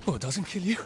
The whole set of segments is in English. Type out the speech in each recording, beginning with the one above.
Or it doesn't kill you.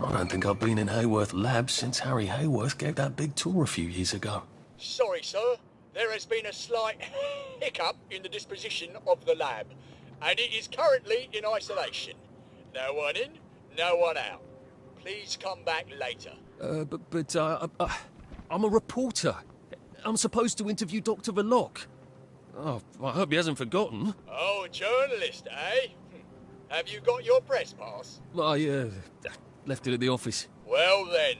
I don't think I've been in Hayworth Labs since Harry Hayworth gave that big tour a few years ago. Sorry, sir. There has been a slight hiccup in the disposition of the lab, and it is currently in isolation. No one in, no one out. Please come back later. I'm a reporter. I'm supposed to interview Dr. Verloc. Oh, I hope he hasn't forgotten. Oh, journalist, eh? Have you got your press pass? I left it at the office. Well then,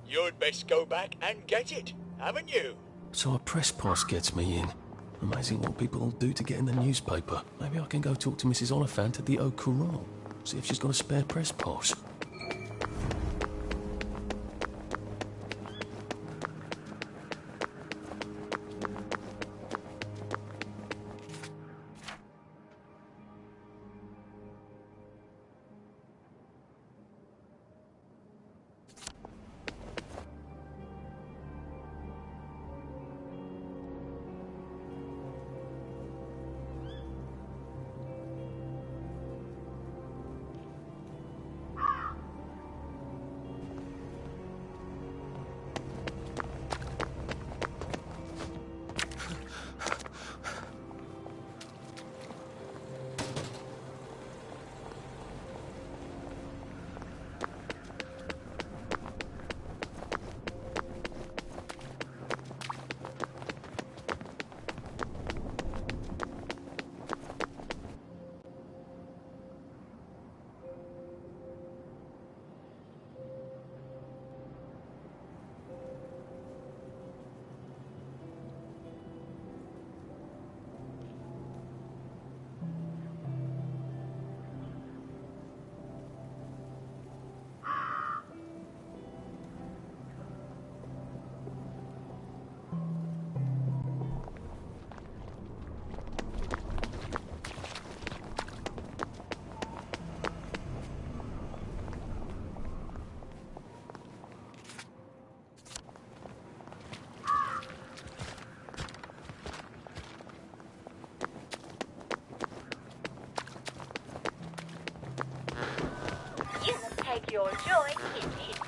you'd best go back and get it, haven't you? So a press pass gets me in. Amazing what people do to get in the newspaper. Maybe I can go talk to Mrs. Oliphant at the Au Courant. See if she's got a spare press pass. Take your joy in it.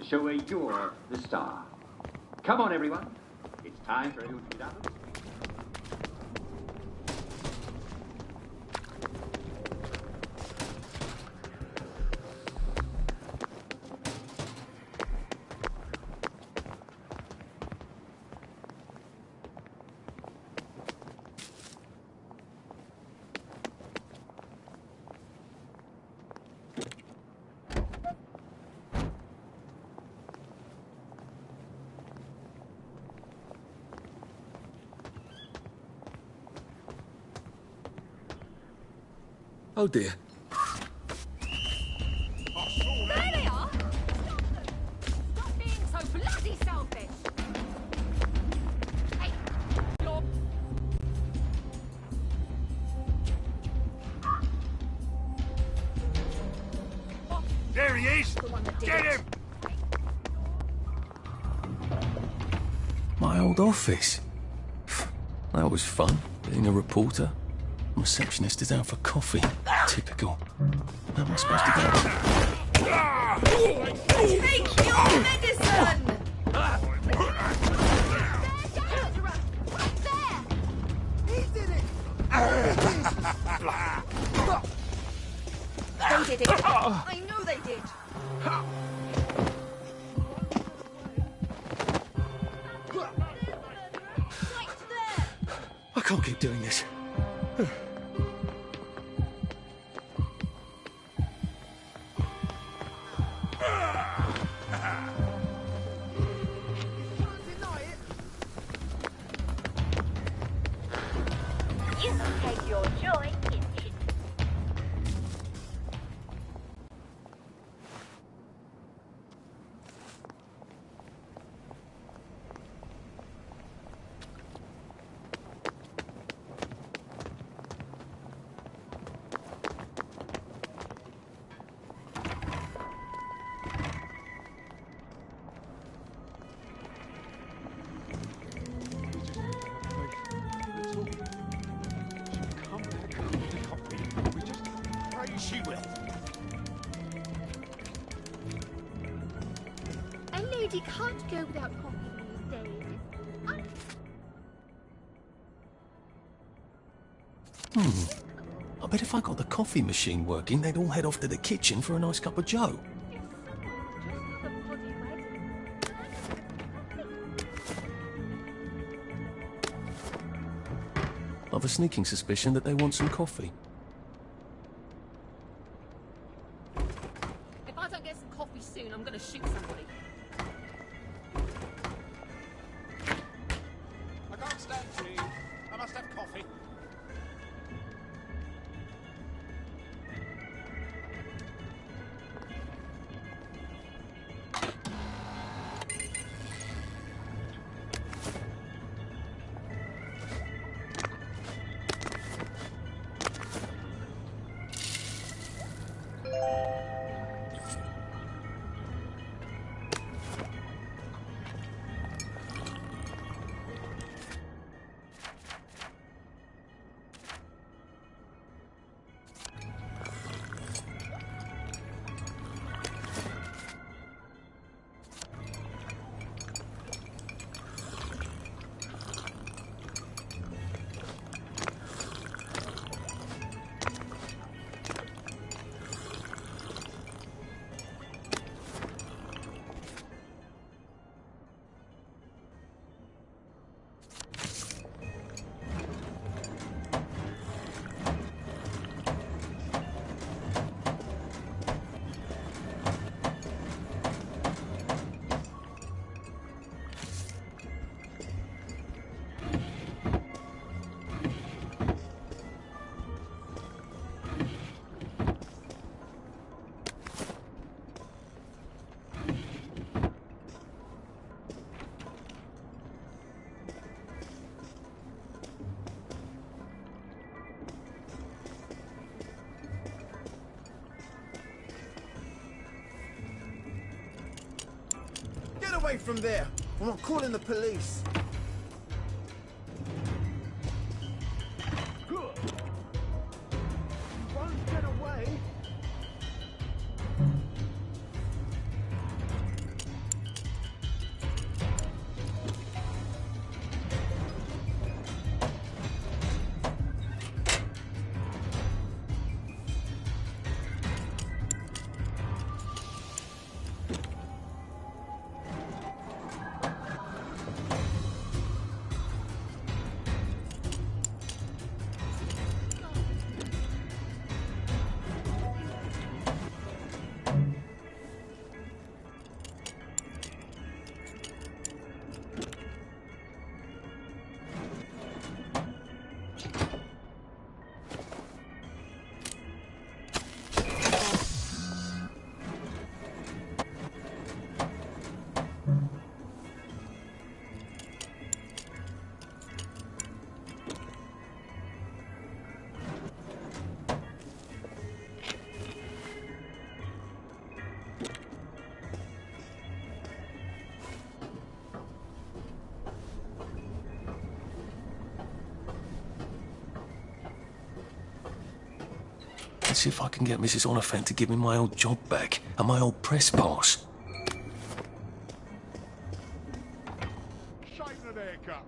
Show where you're the star. Come on, everyone. It's time for everyone to get out. Oh dear. There they are! Stop being so bloody selfish! Hey, you're... There he is! The one that did Get it. him! My old office. That was fun, being a reporter. Receptionist is out for coffee. Typical. How am I supposed to go? Take your medicine! They did it. I know they did. I can't keep doing this. You can take your joy in it. She will. A lady can't go without coffee these days. I bet if I got the coffee machine working, they'd all head off to the kitchen for a nice cup of joe. I've a sneaking suspicion that they want some coffee. If I don't get some coffee soon, I'm gonna shoot somebody. I can't stand tea. I must have coffee. Get away from there! I'm not calling the police. You won't get away. and see if I can get Mrs. Oliphant to give me my old job back and my old press pass. Shaving an haircut.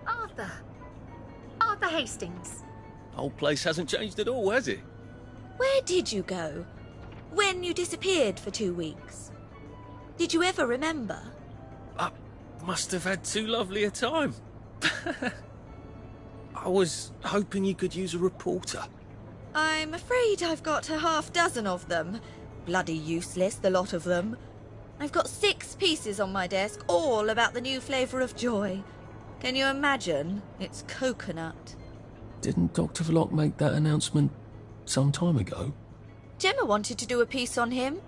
Arthur. Arthur Hastings. Whole place hasn't changed at all, has it? Where did you go? When you disappeared for 2 weeks? Did you ever remember? I must have had too lovely a time. I was hoping you could use a reporter. I'm afraid I've got a half-dozen of them. Bloody useless, the lot of them. I've got 6 pieces on my desk, all about the new flavour of joy. Can you imagine? It's coconut. Didn't Dr. Vlok make that announcement some time ago? Gemma wanted to do a piece on him.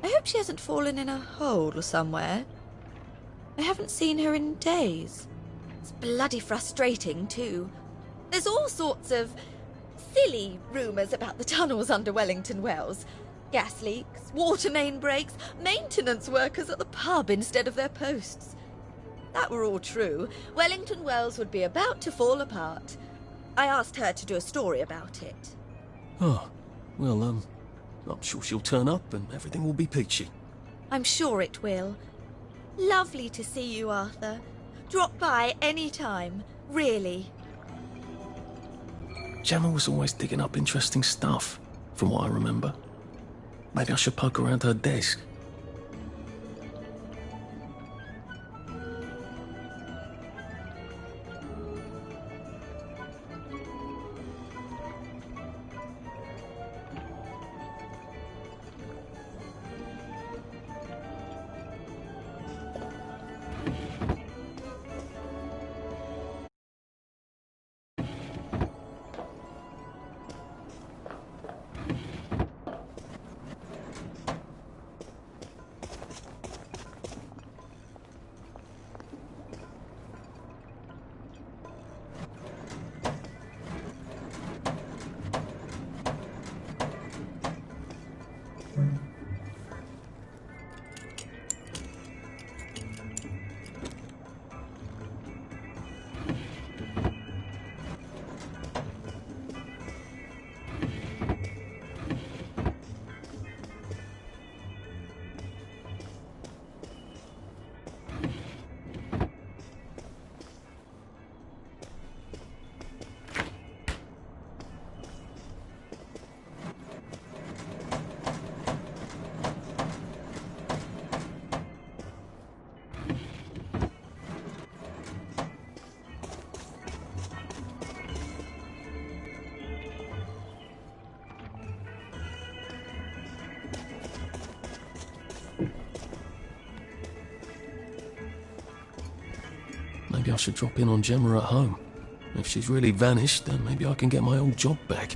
I hope she hasn't fallen in a hole somewhere. I haven't seen her in days. It's bloody frustrating, too. There's all sorts of silly rumours about the tunnels under Wellington Wells. Gas leaks, water main breaks, maintenance workers at the pub instead of their posts. That were all true, Wellington Wells would be about to fall apart. I asked her to do a story about it. Oh, well, I'm sure she'll turn up and everything will be peachy. I'm sure it will. Lovely to see you, Arthur. Drop by any time, really. Gemma was always digging up interesting stuff, from what I remember. Maybe I should poke around her desk. Maybe I should drop in on Gemma at home. If she's really vanished, then maybe I can get my old job back.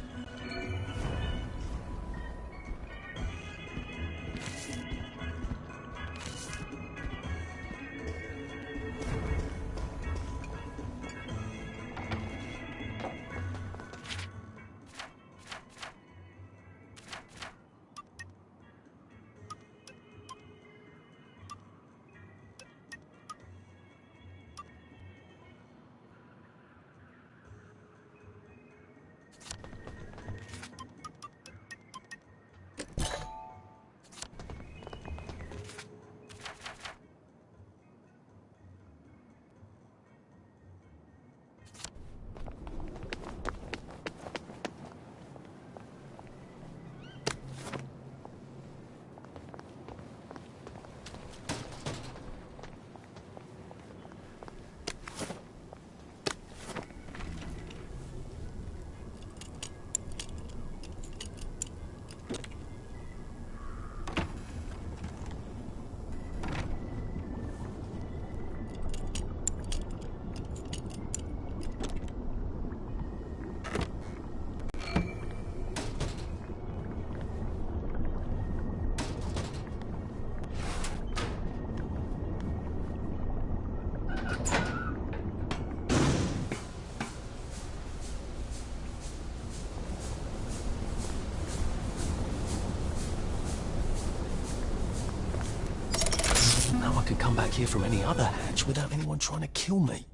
back here from any other hatch without anyone trying to kill me.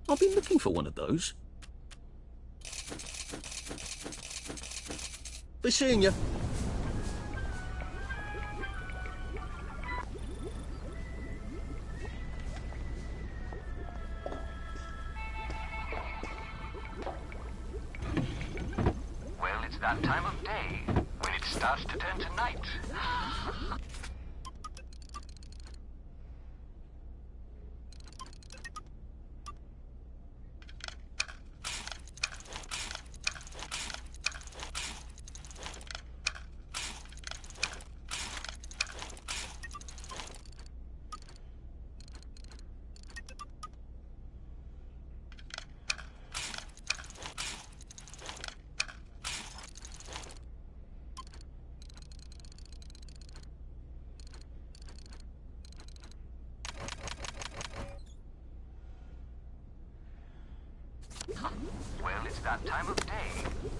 I've been looking for one of those. Be seeing you. Well, it's that time of day when it starts to turn to night. Well, it's that time of day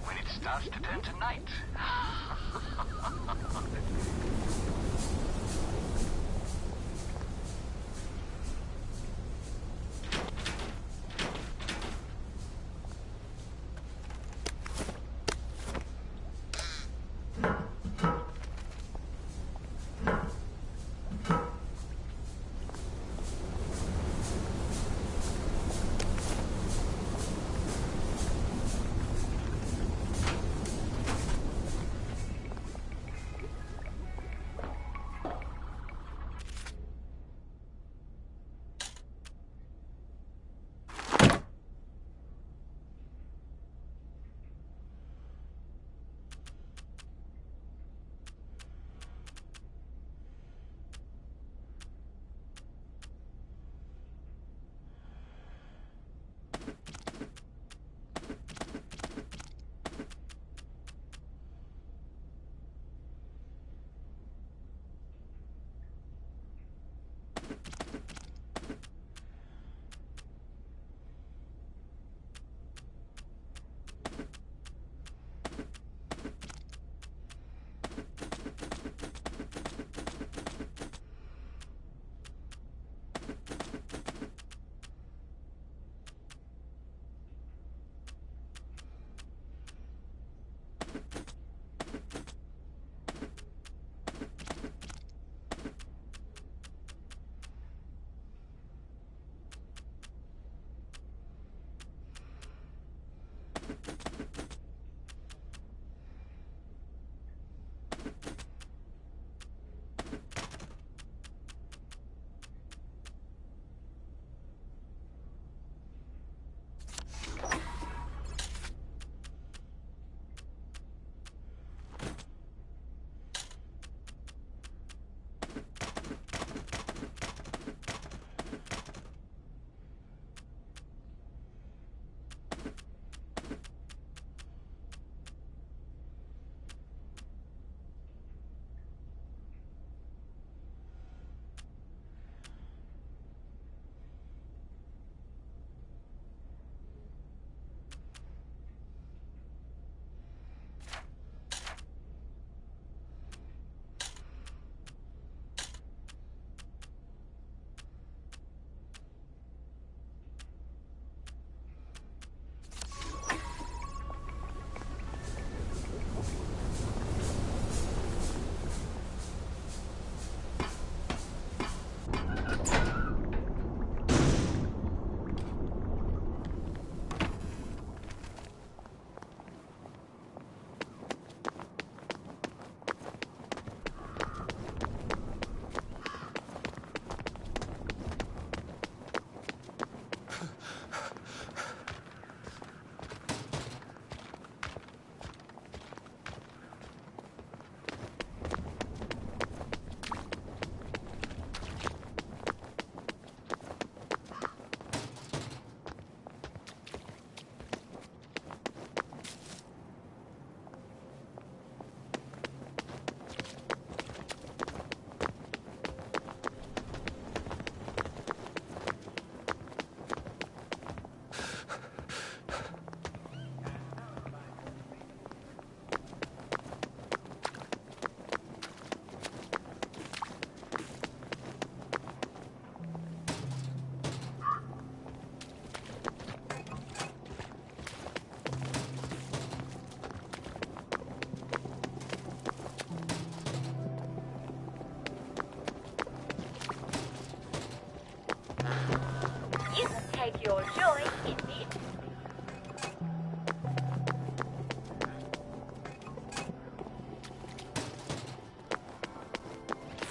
when it starts to turn to night.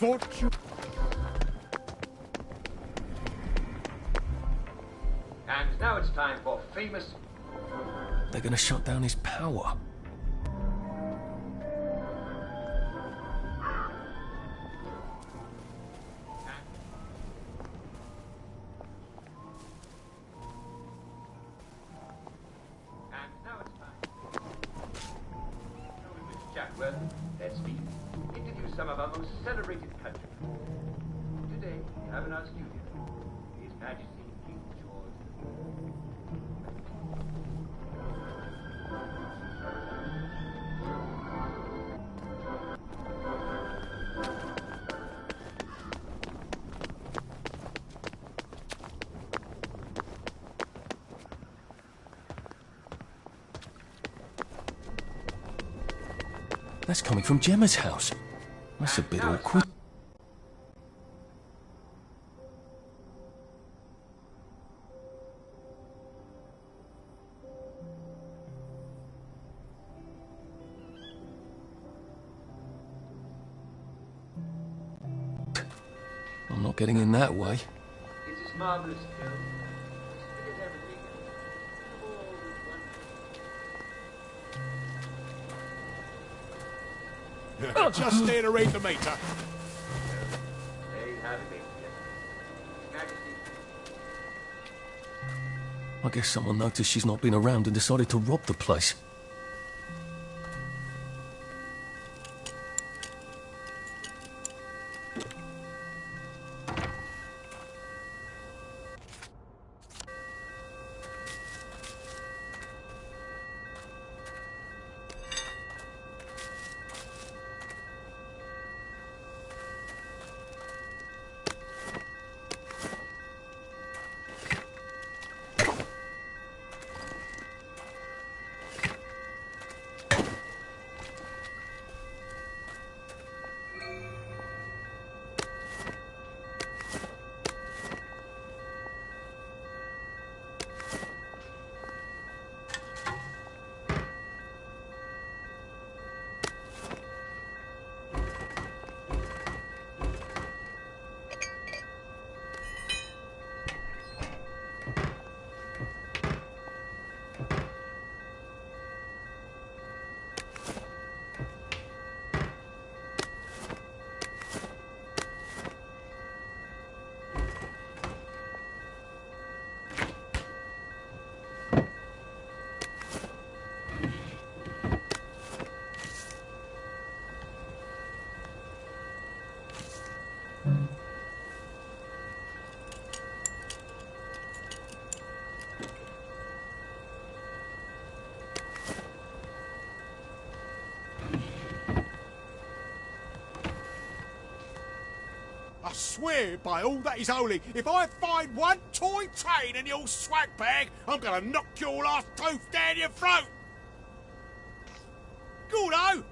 fortune. And now it's time for famous... They're gonna shut down his power. And now it's time. With Jack Worthy, let's meet. Introduce some of our most celebrated country. Today, we have in our studio His Majesty King George. That's coming from Gemma's house. That's a bit awkward. I'm not getting in that way. It's his marvelous skill. He figures everything. All with one Just there to read the meter. There you have it, ladies and gentlemen. His Majesty. I guess someone noticed she's not been around and decided to rob the place. I swear by all that is holy, if I find one toy train in your swag bag, I'm gonna knock your last tooth down your throat! Gordo!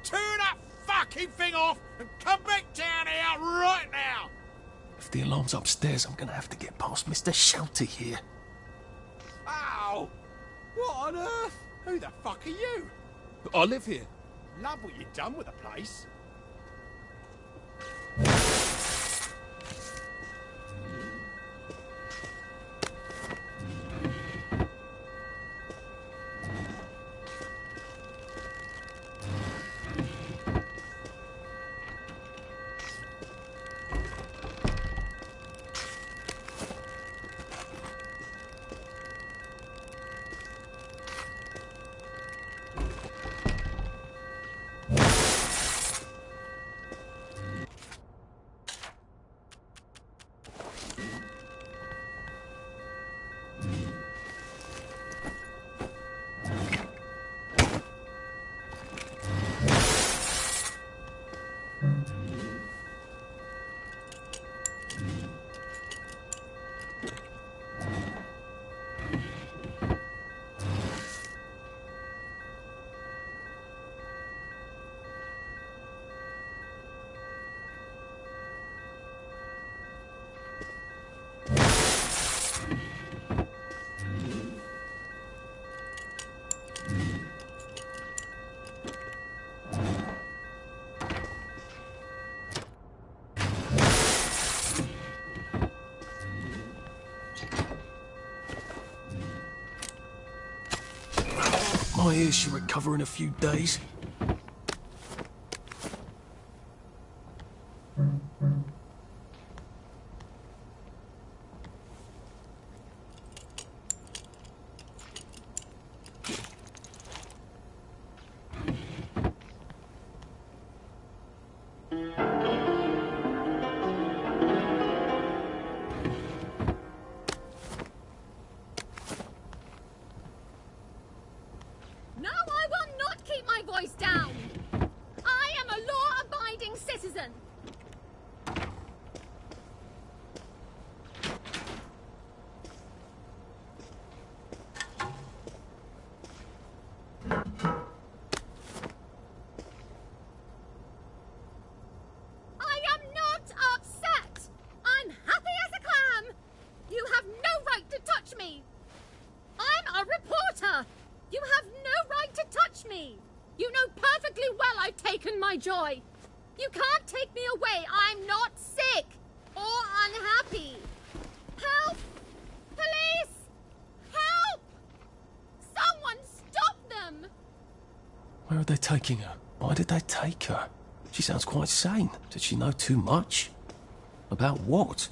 Turn that fucking thing off and come back down here right now! If the alarm's upstairs, I'm gonna have to get past Mr. Shouty here. Ow! What on earth? Who the fuck are you? I live here. Love what you've done with the place. I hear she'll recover in a few days. No, I will not keep my voice down. I am a law-abiding citizen. I am not upset. I'm happy as a clam. You have no right to touch me. I'm a reporter. You have no right to touch me. You know perfectly well I've taken my joy. You can't take me away. I'm not sick or unhappy. Help! Police! Help! Someone stop them! Where are they taking her? Why did they take her? She sounds quite sane. Did she know too much? About what?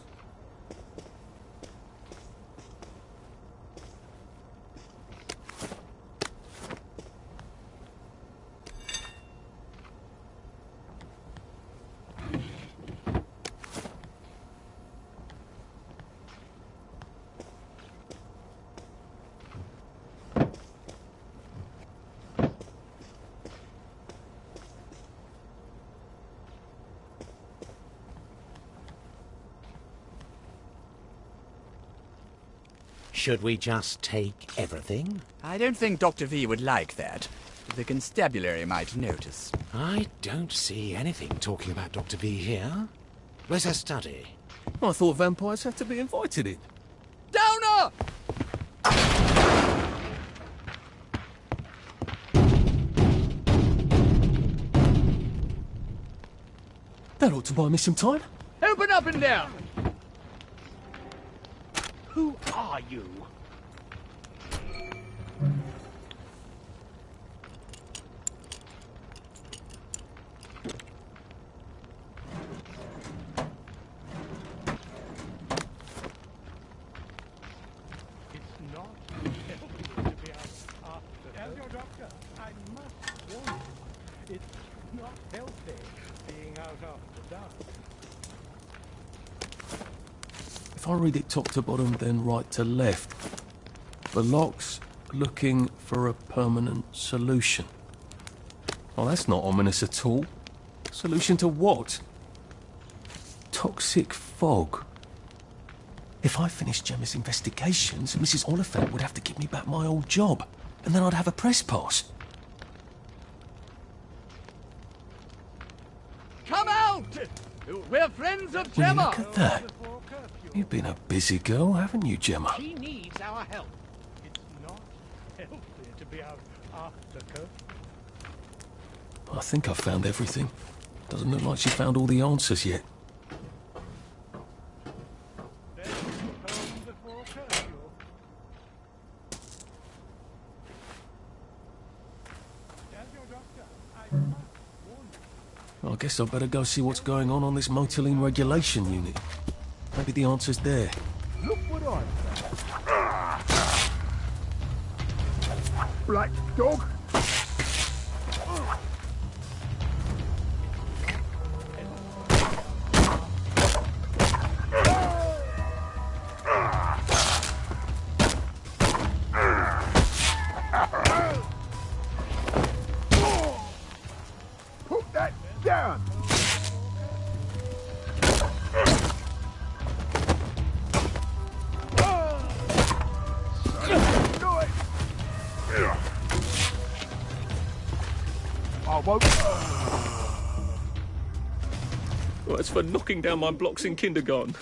Should we just take everything? I don't think Dr. V would like that. The constabulary might notice. I don't see anything talking about Dr. V here. Where's her study? I thought vampires have to be invited in. Downer! That ought to buy me some time. Open up in there! Who are you? It's not healthy to be out after. Tell your doctor, I must warn you. It's not healthy being out after dark. If I read it top to bottom, then right to left. Verloc's looking for a permanent solution. Oh, that's not ominous at all. Solution to what? Toxic fog. If I finished Gemma's investigations, Mrs. Oliphant would have to give me back my old job, and then I'd have a press pass. Come out! We're friends of Will you Gemma! look at that? You've been a busy girl, haven't you, Gemma? She needs our help. It's not healthy to be out after curfew. I think I've found everything. Doesn't look like she found all the answers yet. Then home before curfew. Tell your doctor, I must warn you. I guess I'd better go see what's going on this motiline regulation unit. Maybe the answer's there. Look what I found. Black dog. Put that down. I won't. Well, that's for knocking down my blocks in kindergarten.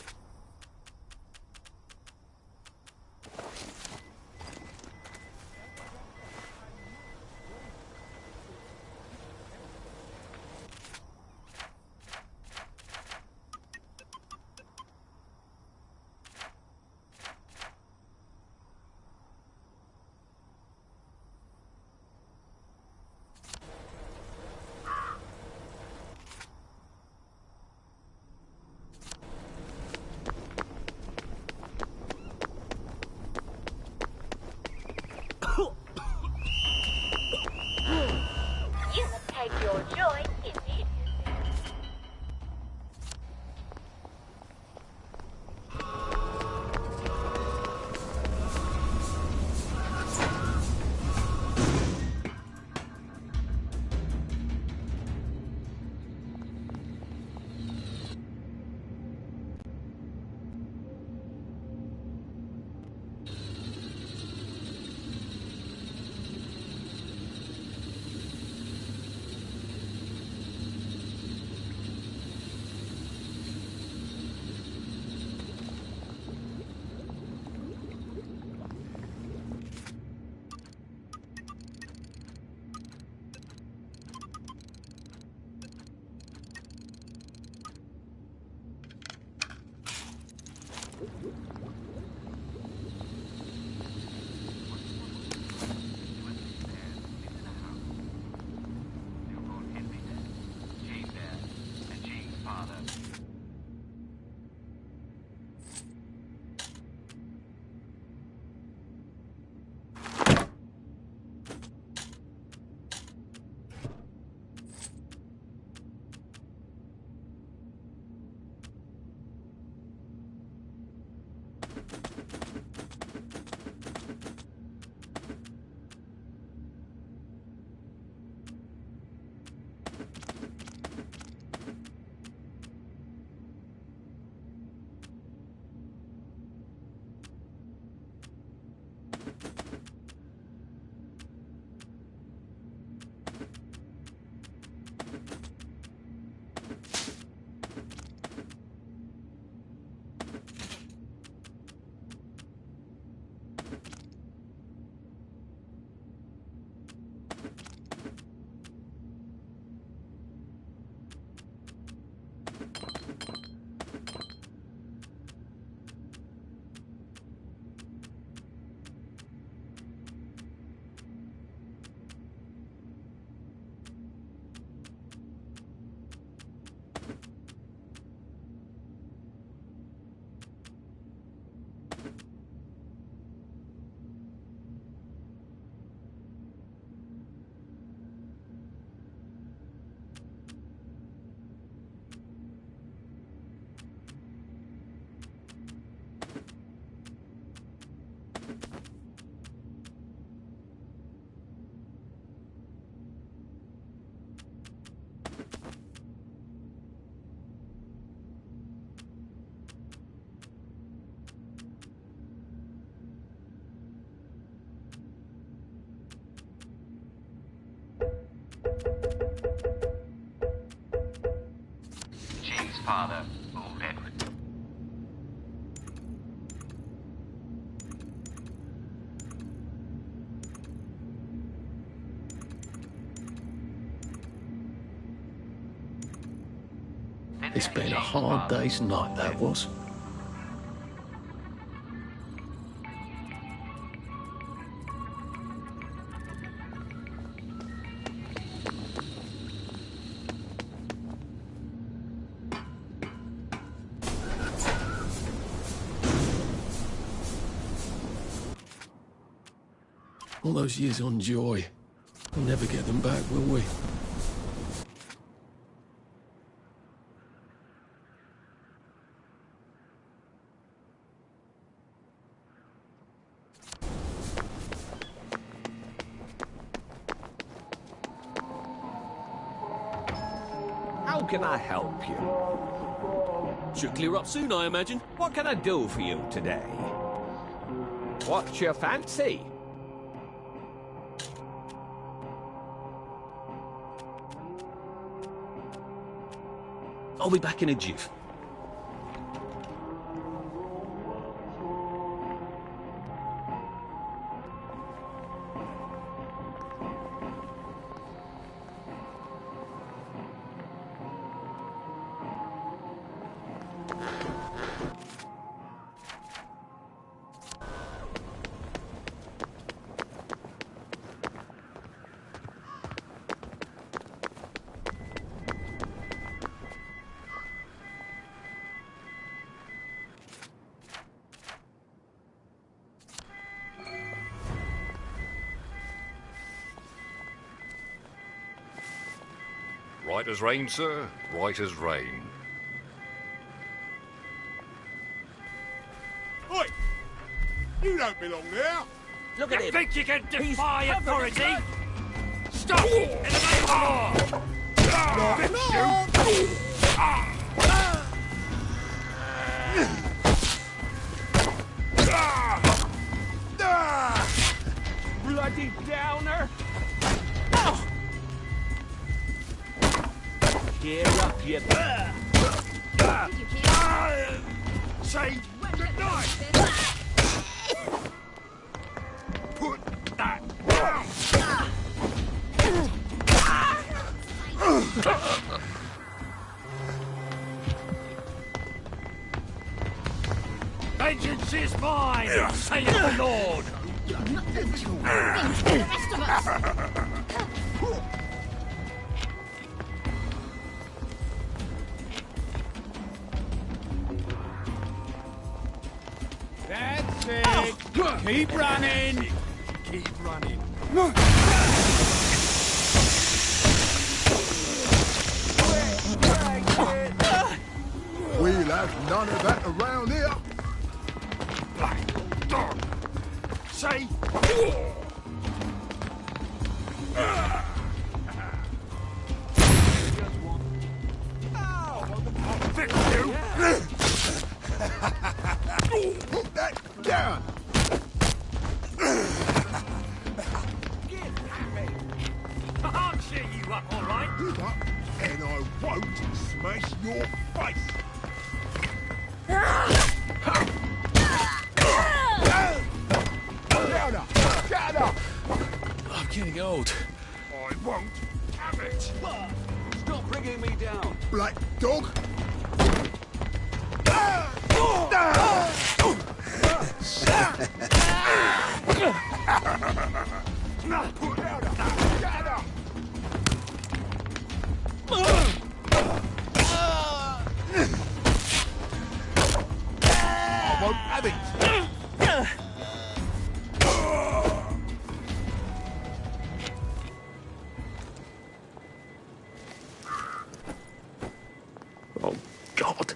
Jane's father, old Edward. It's been a hard day's night, that was. All those years on Joy. We'll never get them back, will we? How can I help you? Should clear up soon, I imagine. What can I do for you today? What's your fancy? I'll be back in a jiff. Right as rain, sir. Right as rain. Oi! You don't belong there! Look at him! You think you can defy He's authority? covered, Stop! In the name of Bloody downer! Gear up, you... Say goodnight! Put that down! Vengeance is mine, saith the Lord. Not going to win for the rest of us. That's it. Keep running. Keep running. We'll have none of that around here. Black dog. Say. I'll fix you. Put that down. I'll cheer you up, all right? Get up, and I won't smash your face. Louder! Shut up! I'm getting old. I won't have it. Stop bringing me down. Black dog! Louder! Shut up! I won't have it. Oh, God.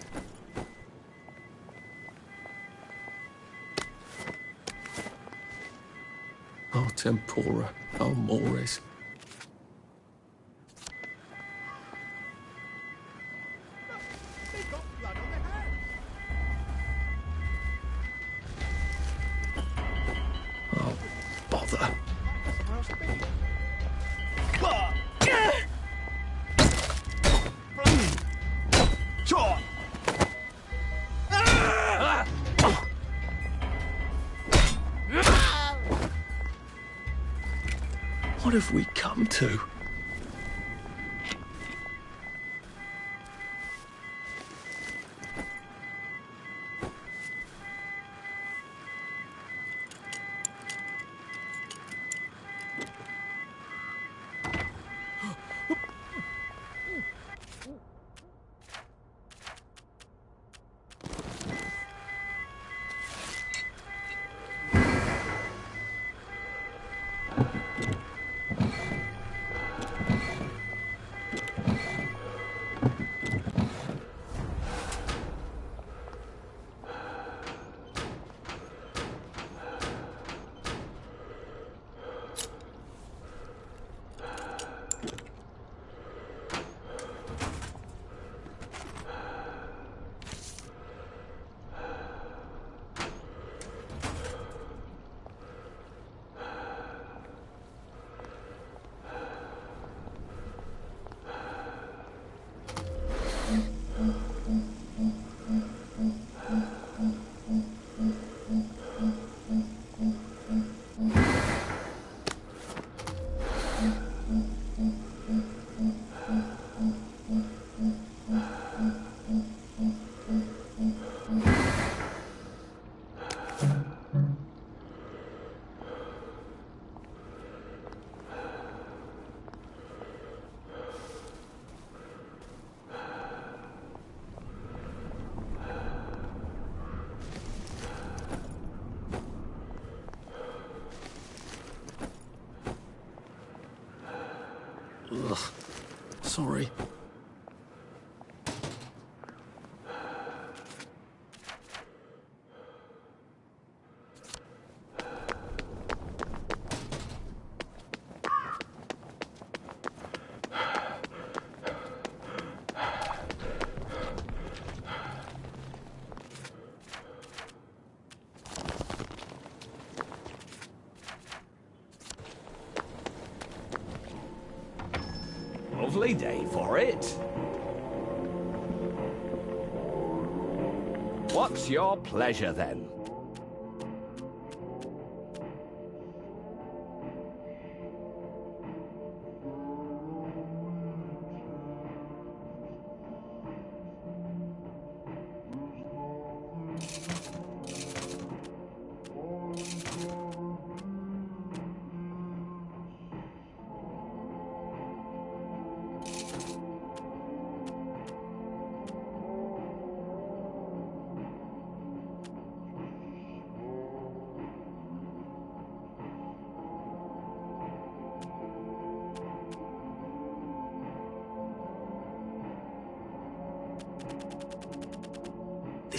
Oh, tempura. Oh, mores. Oh, bother. What have we come to? Ugh. Sorry. Lovely day for it. What's your pleasure, then?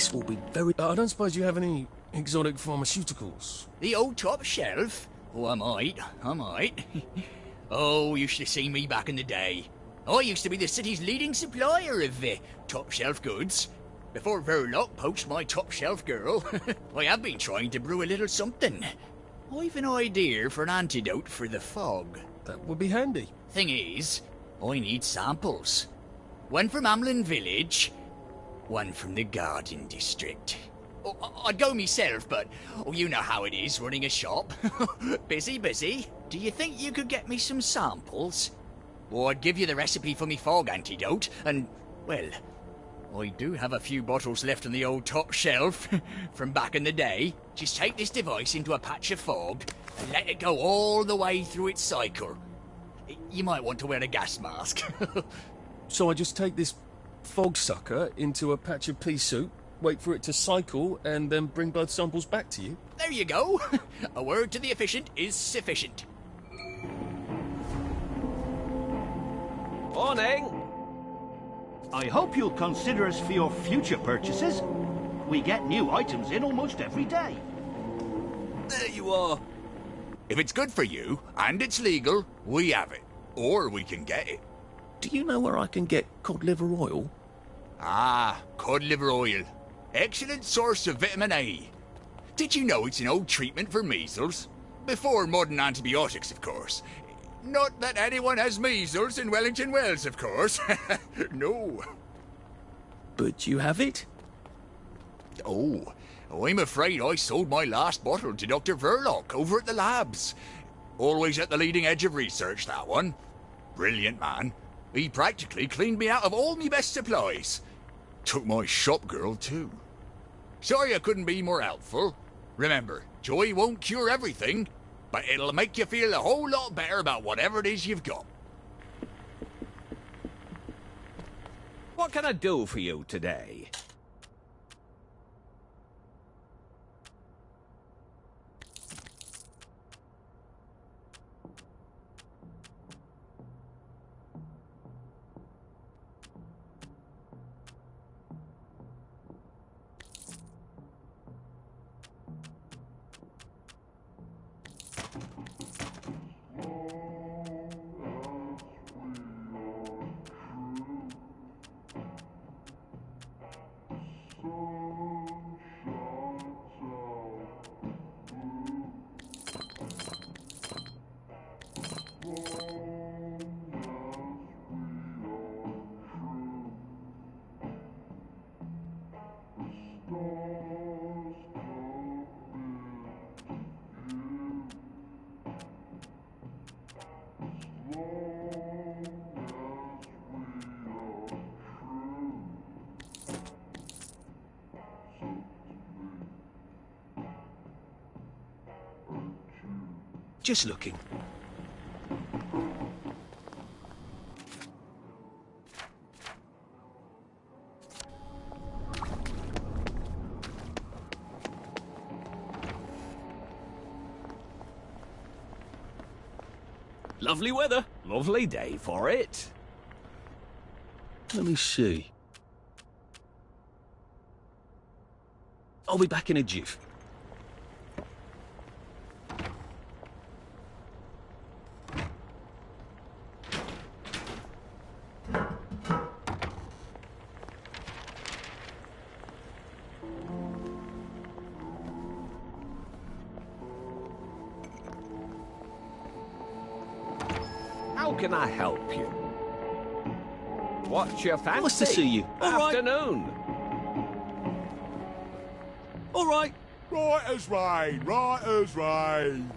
This will be very... I don't suppose you have any exotic pharmaceuticals? The old top shelf? Oh, I might. Oh, you should have seen me back in the day. I used to be the city's leading supplier of top shelf goods. Before Verloc poached my top shelf girl, I have been trying to brew a little something. I've an idea for an antidote for the fog. That would be handy. Thing is, I need samples. One from Amlin Village, one from the Garden District. Oh, I'd go myself, but you know how it is running a shop. Busy. Do you think you could get me some samples? Or I'd give you the recipe for me fog antidote, and, well, I do have a few bottles left on the old top shelf from back in the day. Just take this device into a patch of fog and let it go all the way through its cycle. You might want to wear a gas mask. So I just take this fog sucker into a patch of pea soup, wait for it to cycle, and then bring both samples back to you? There you go. A word to the efficient is sufficient. Morning! I hope you'll consider us for your future purchases. We get new items in almost every day. There you are. If it's good for you, and it's legal, we have it. Or we can get it. Do you know where I can get cod liver oil? Ah, cod liver oil. Excellent source of vitamin A. Did you know it's an old treatment for measles? Before modern antibiotics, of course. Not that anyone has measles in Wellington Wells, of course. No. But you have it? Oh, I'm afraid I sold my last bottle to Dr. Verloc over at the labs. Always at the leading edge of research, that one. Brilliant man. He practically cleaned me out of all my best supplies. Took my shop girl, too. Sorry I couldn't be more helpful. Remember, joy won't cure everything, but it'll make you feel a whole lot better about whatever it is you've got. What can I do for you today? Just looking. Lovely weather. Lovely day for it. Let me see. I'll be back in a jiff. How can I help you? What's your fancy? Nice to see you. All right. Afternoon. All right. Right as rain, right as rain.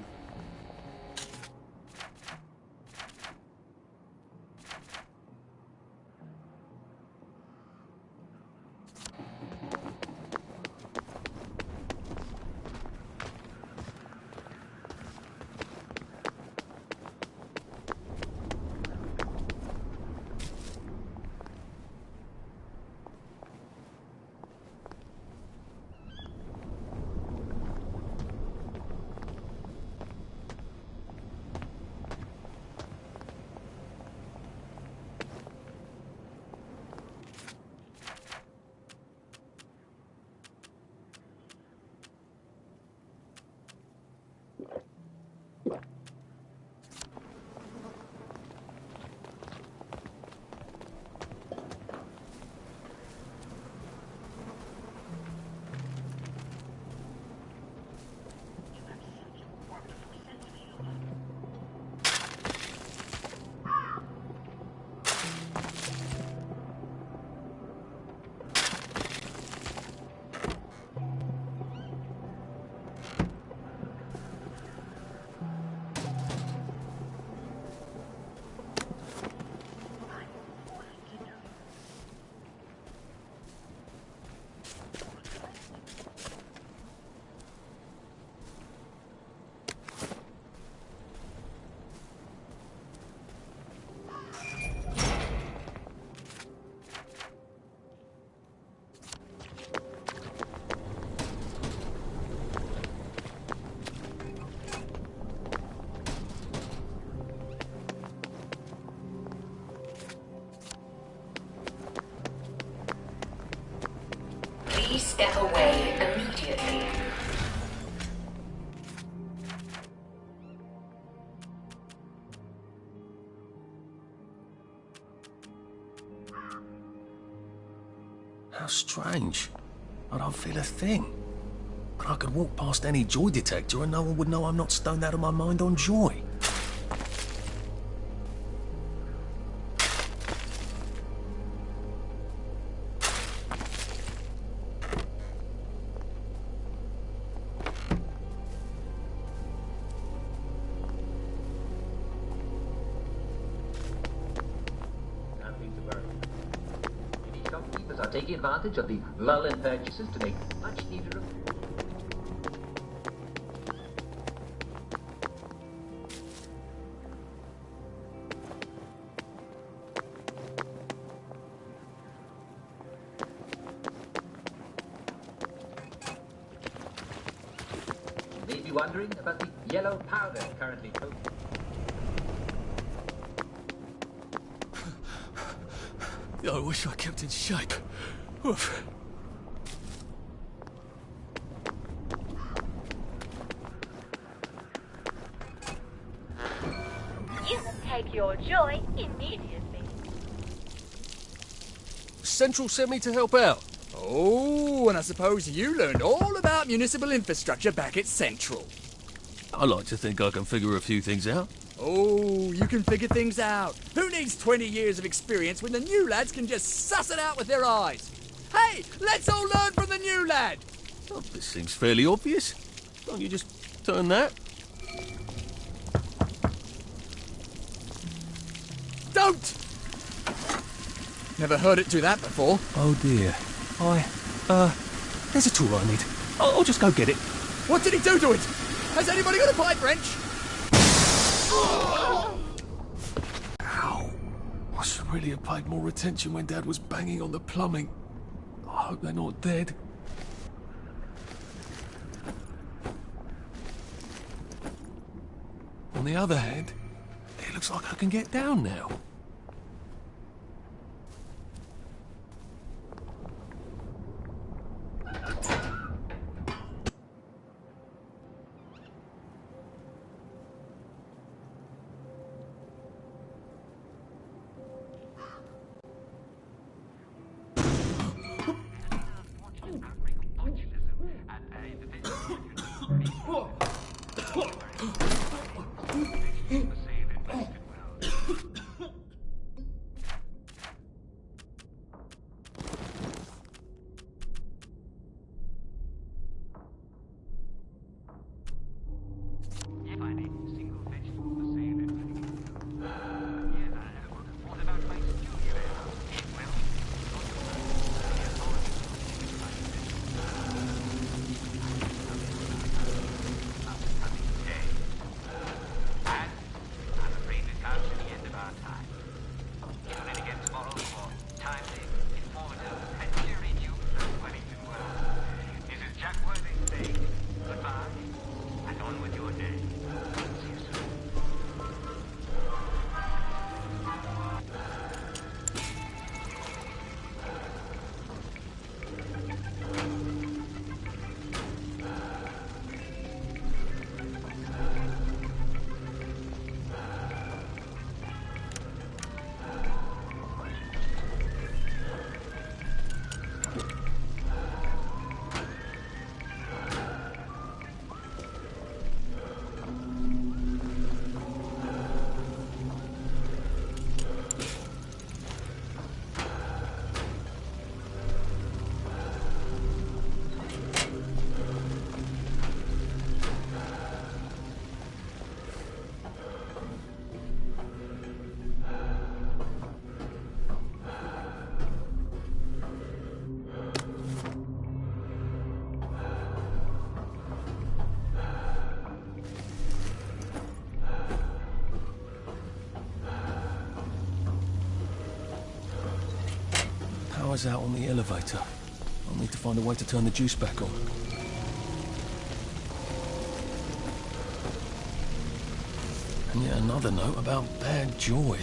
strange. I don't feel a thing. But I could walk past any joy detector and no one would know I'm not stoned out of my mind on joy. Shopkeepers are taking advantage of the lull in purchases to make much needed repairs. You may be wondering about the yellow powder currently posted. I wish I kept in shape. Oof. You can take your joy immediately. Central sent me to help out. Oh, and I suppose you learned all about municipal infrastructure back at Central. I like to think I can figure a few things out. Oh, you can figure things out. Who needs 20 years of experience when the new lads can just suss it out with their eyes? Hey, let's all learn from the new lad! Oh, this seems fairly obvious. Don't you just turn that? Don't! Never heard it do that before. Oh dear. There's a tool I need. I'll just go get it. What did he do to it? Has anybody got a pipe wrench? Ow. I should really have paid more attention when Dad was banging on the plumbing. I hope they're not dead. On the other hand, it looks like I can get down now. Power's out on the elevator. I'll need to find a way to turn the juice back on. And yet another note about bad joy.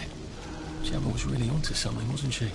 Gemma was really onto something, wasn't she?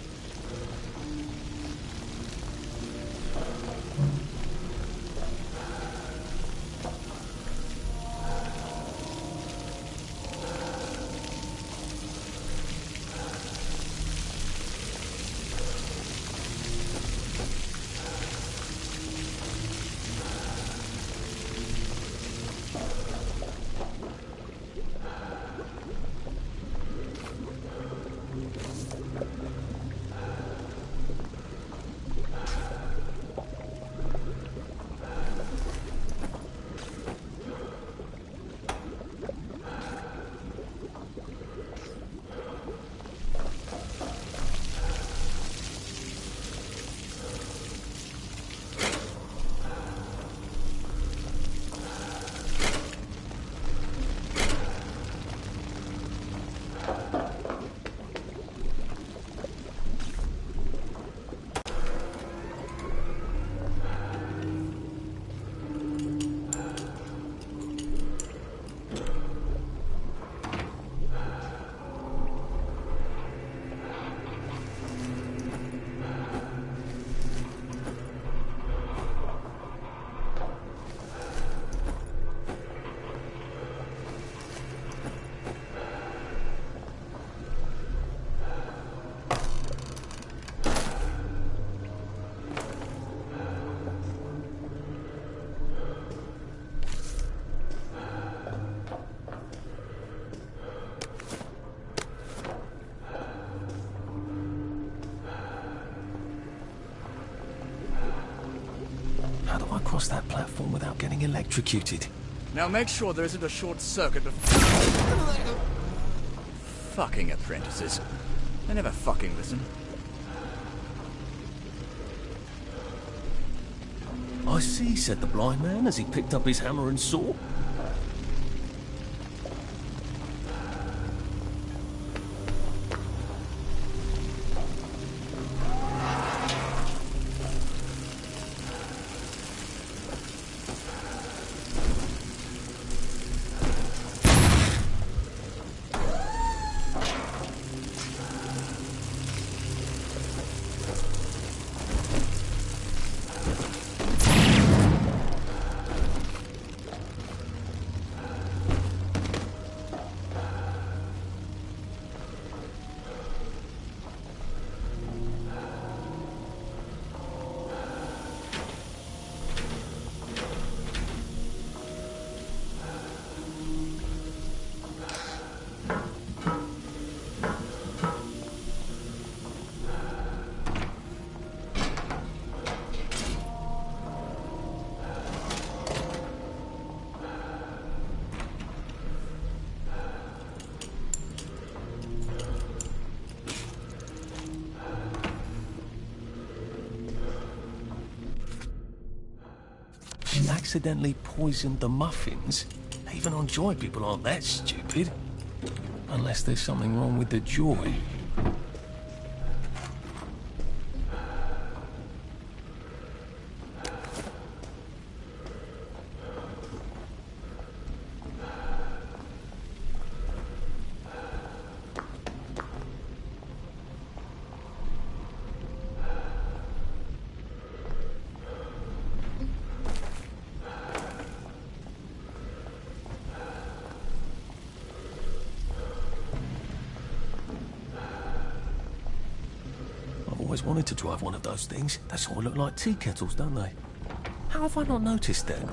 I cross that platform without getting electrocuted? Now make sure there isn't a short circuit Fucking apprentices. They never fucking listen. I see, said the blind man as he picked up his hammer and saw. She accidentally poisoned the muffins. Even on Joy, people aren't that stupid. Unless there's something wrong with the Joy. Always wanted to drive one of those things. They sort of look like tea kettles, don't they? How have I not noticed that?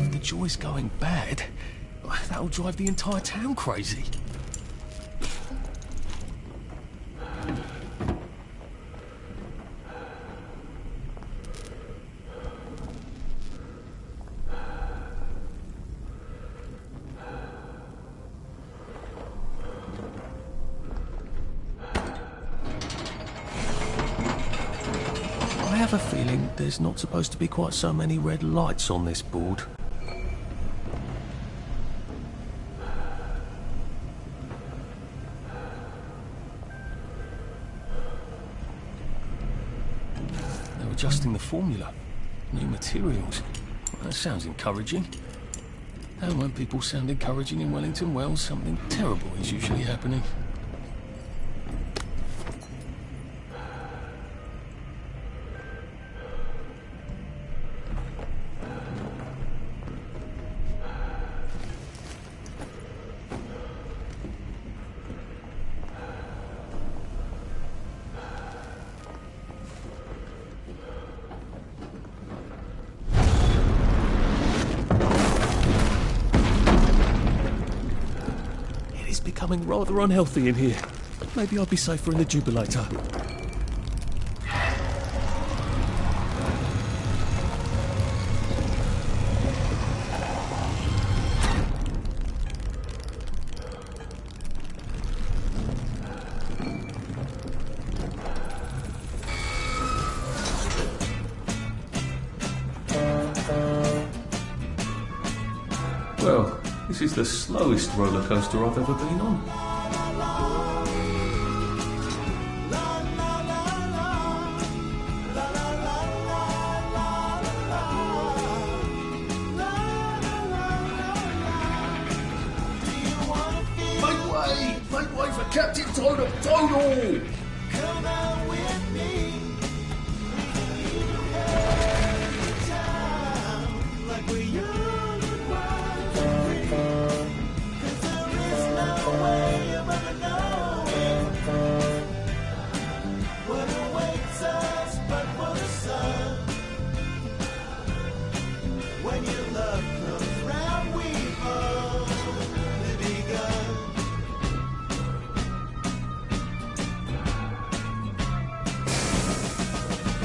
If the Joy's going bad, that'll drive the entire town crazy. I have a feeling there's there's not supposed to be quite so many red lights on this board. They're adjusting the formula. New materials. That sounds encouraging. How when people sound encouraging in Wellington Wells, something terrible is usually happening. Becoming rather unhealthy in here. Maybe I'll be safer in the Jubilator. Well, this is the slowest roller coaster I've ever been on. Make way for Captain Total! Come out with me. Like we're young and wild and free. 'Cause there is no way you'll ever know what awaits us but for the sun. When your love comes round, we've only begun.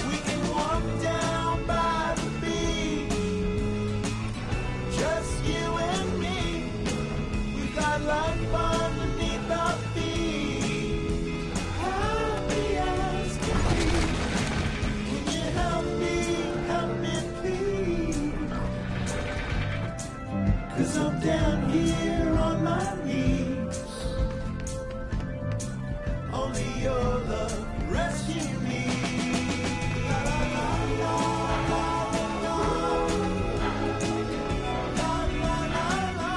We can walk down by the beach, just you and me. We've got life underneath our feet, happy as can be. Can you help me please? 'Cause I'm down here on my knees. Only your love rescue me. La la la la la la la la la la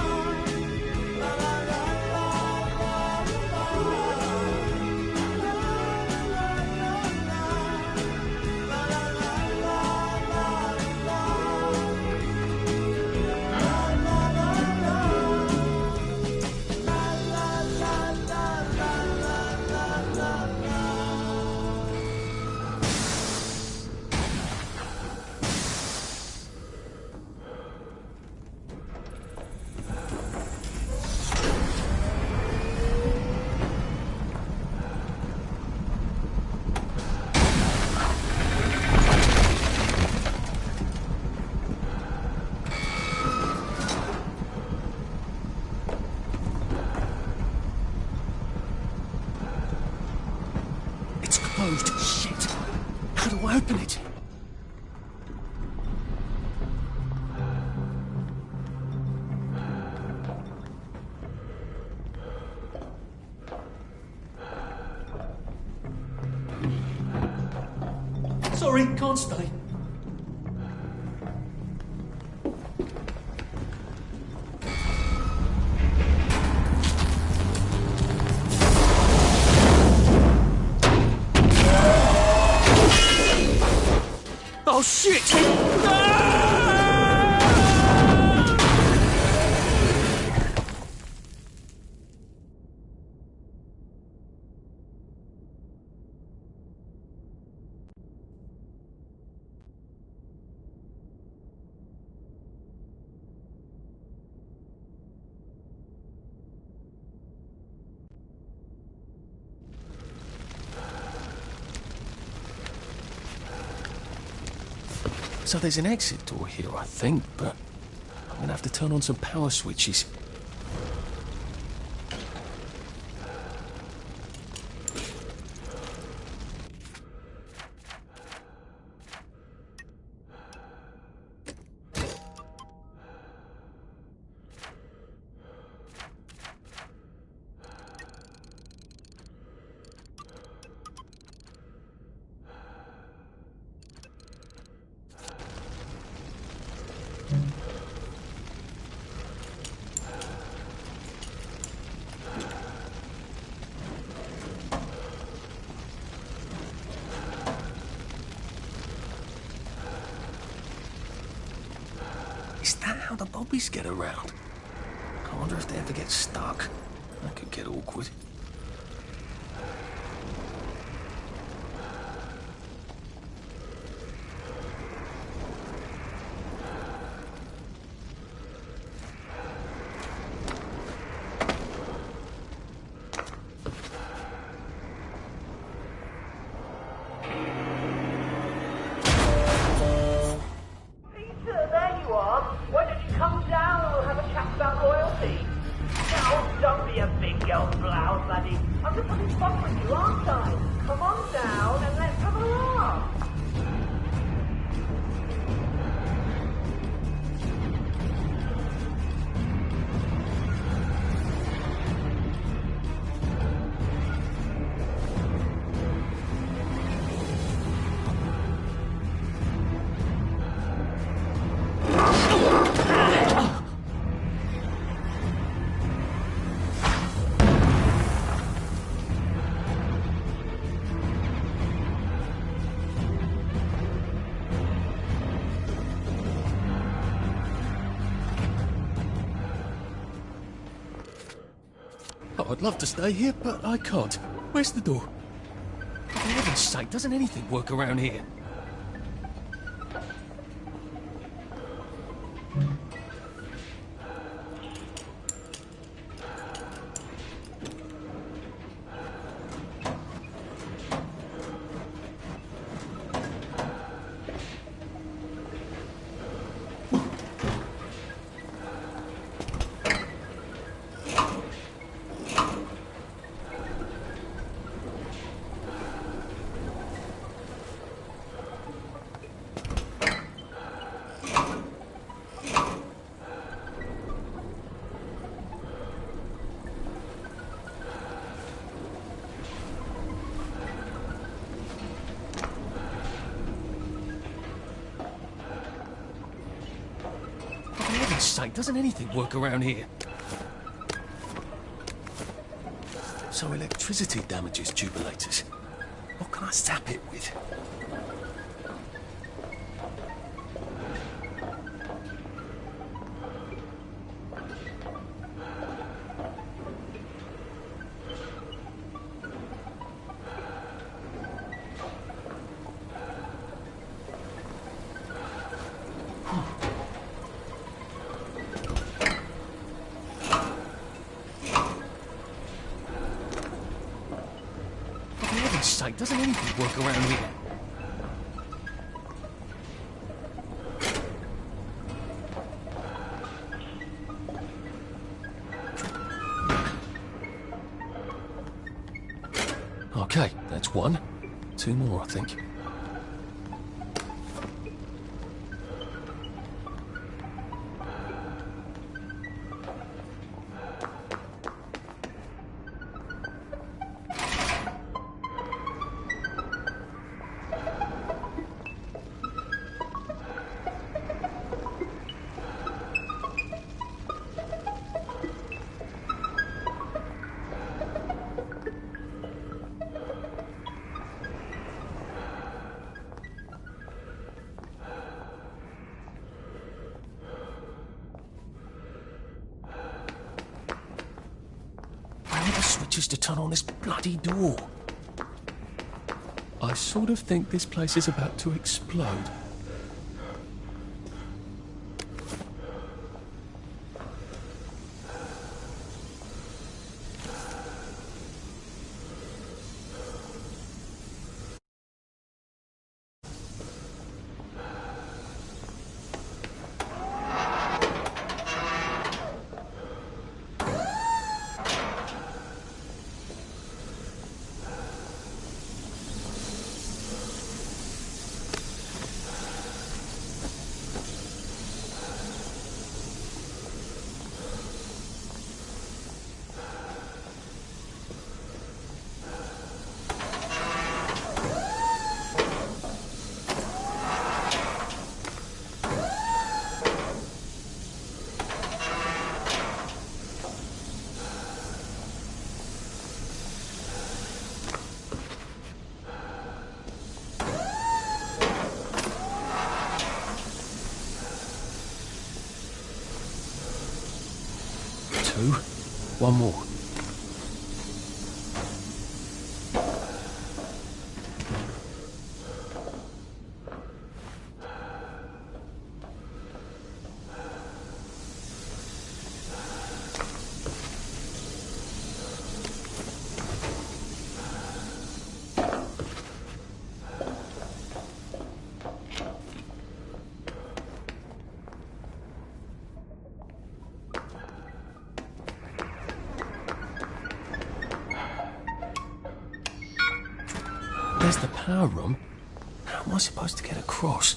It's closed. Shit. How do I open it? Sorry, can't stay. Oh shit! So there's an exit door here, I think, but I'm gonna have to turn on some power switches. Is that how the bobbies get around? I wonder if they ever get stuck. That could get awkward. Oh, I'd love to stay here, but I can't. Where's the door? For heaven's sake, doesn't anything work around here? Sake, doesn't anything work around here? So electricity damages tubulators. What can I zap it with? Sake, doesn't anything work around here? Okay, that's one. Two more, I think. Switches to turn on this bloody door. I sort of think this place is about to explode. 2. One more. There's the power room. How am I supposed to get across?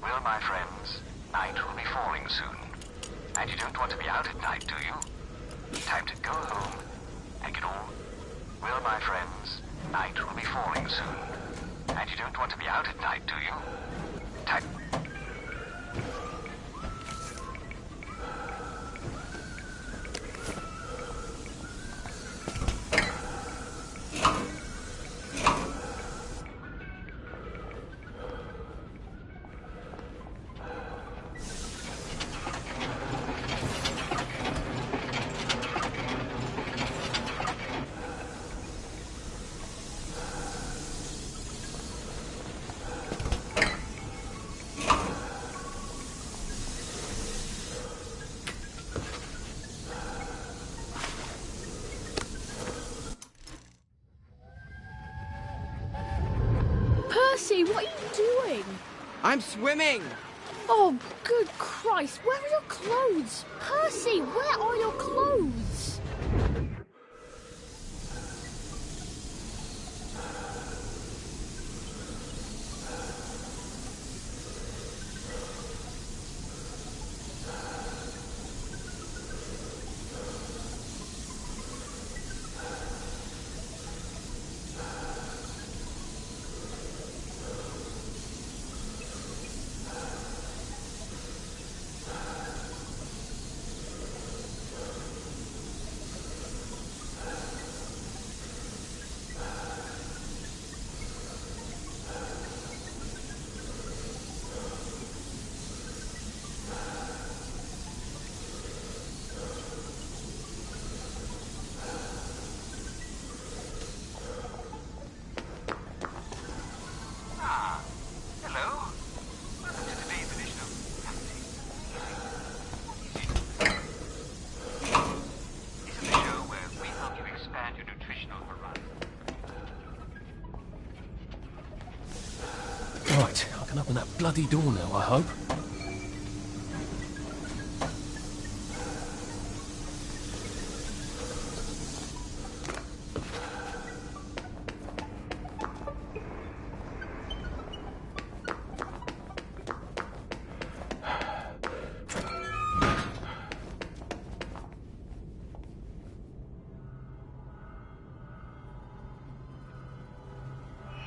Well, my friends, night will be falling soon. And you don't want to be out at night, do you? Time to go home and get all... Well, my friends, night will be falling soon. And you don't want to be out at night, do you? Time... Percy, what are you doing? I'm swimming! Oh, good Christ, where are your clothes? Percy, where are your clothes? Hello. Welcome to today's edition of Fancy. This is the show where we help you expand your nutritional horizon. Right, I can open that bloody door now, I hope.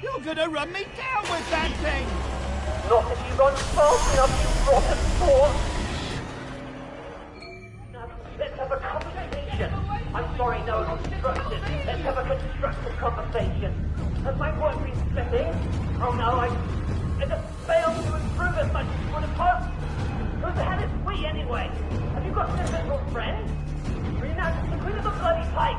You're gonna run me down with that thing! Not if you run fast enough, you rotten fool! Now, let's have a conversation. I'm sorry, no, I'm distracted. Let's have a constructive conversation. Has my voice been slipping? Oh no, I just failed to improve as much as you would have hoped. Who the hell is we, anyway? Have you got an invisible friend? Are you now just the queen of the bloody pike?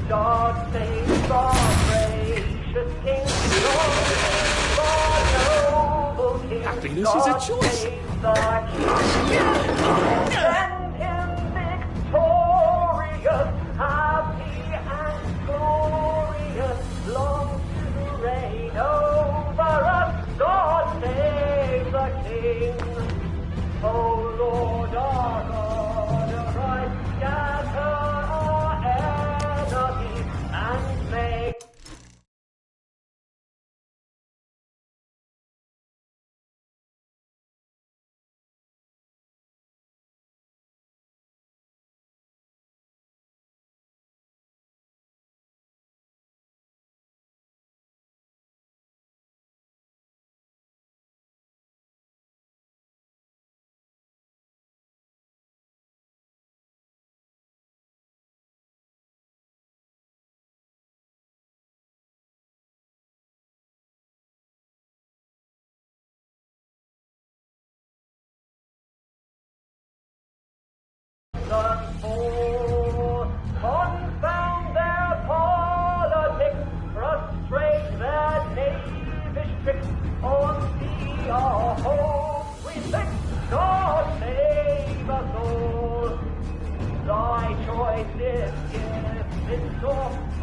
God save our gracious king, God save our noble king, Happiness is a God choice. save the king. Send him victorious, happy and glorious, long to reign over us. God save the king. Oh Lord our God, arise, scatter our enemies, and make our home we think God save us all. Thy choice is given, so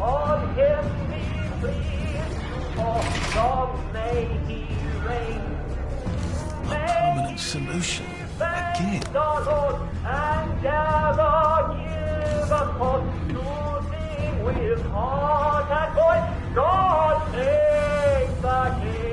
on him be pleased, for long may he reign. Permanent solution. Again. The Lord and ever give us cause to sing with heart and voice, God save the King.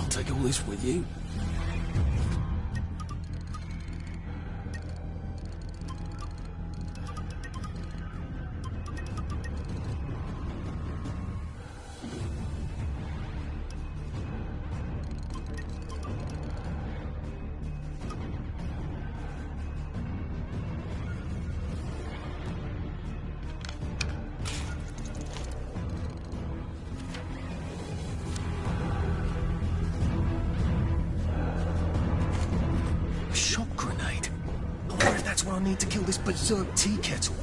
Take all this with you? need to kill this berserk tea kettle?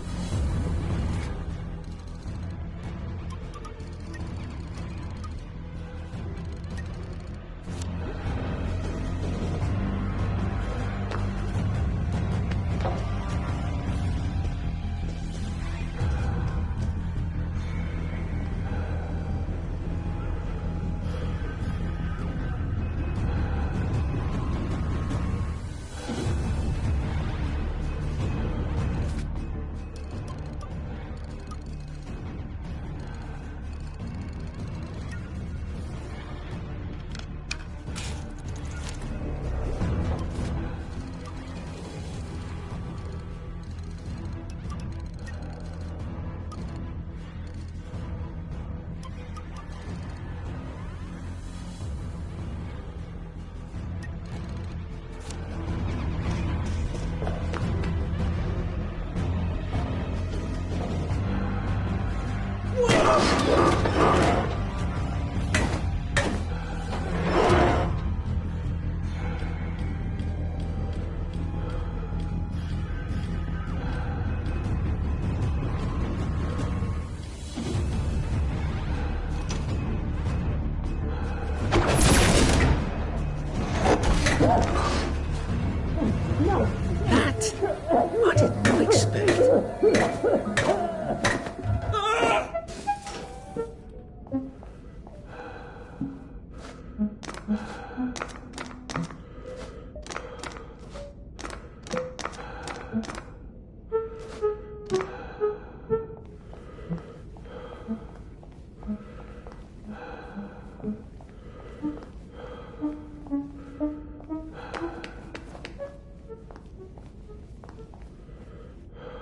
I did not expect.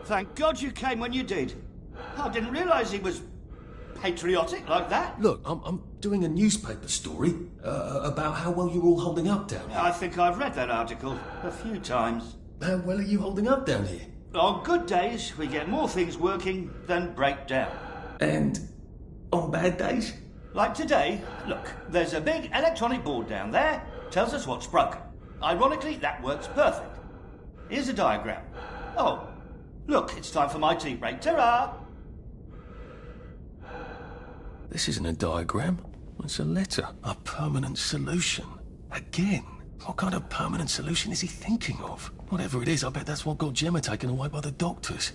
Thank God you came when you did. I didn't realise he was patriotic like that. Look, I'm doing a newspaper story about how well you're all holding up down here. I think I've read that article a few times. How well are you holding up down here? On good days, we get more things working than break down. And on bad days? Like today, look, there's a big electronic board down there, tells us what's broken. Ironically, that works perfect. Here's a diagram. Oh, look, it's time for my tea break. Ta-ra! This isn't a diagram. It's a letter. A permanent solution. Again. What kind of permanent solution is he thinking of? Whatever it is, I bet that's what got Gemma taken away by the doctors.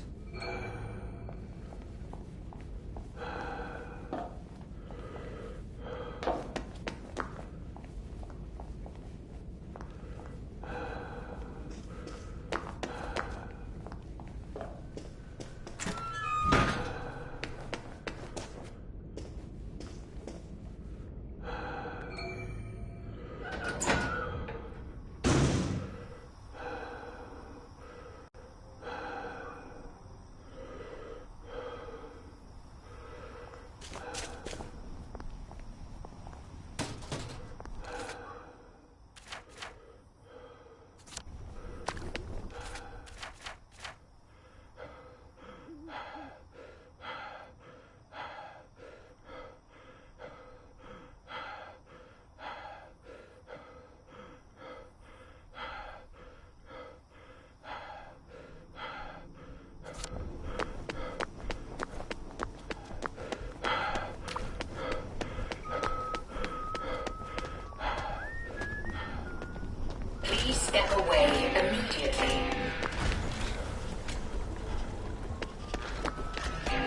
Please step away immediately.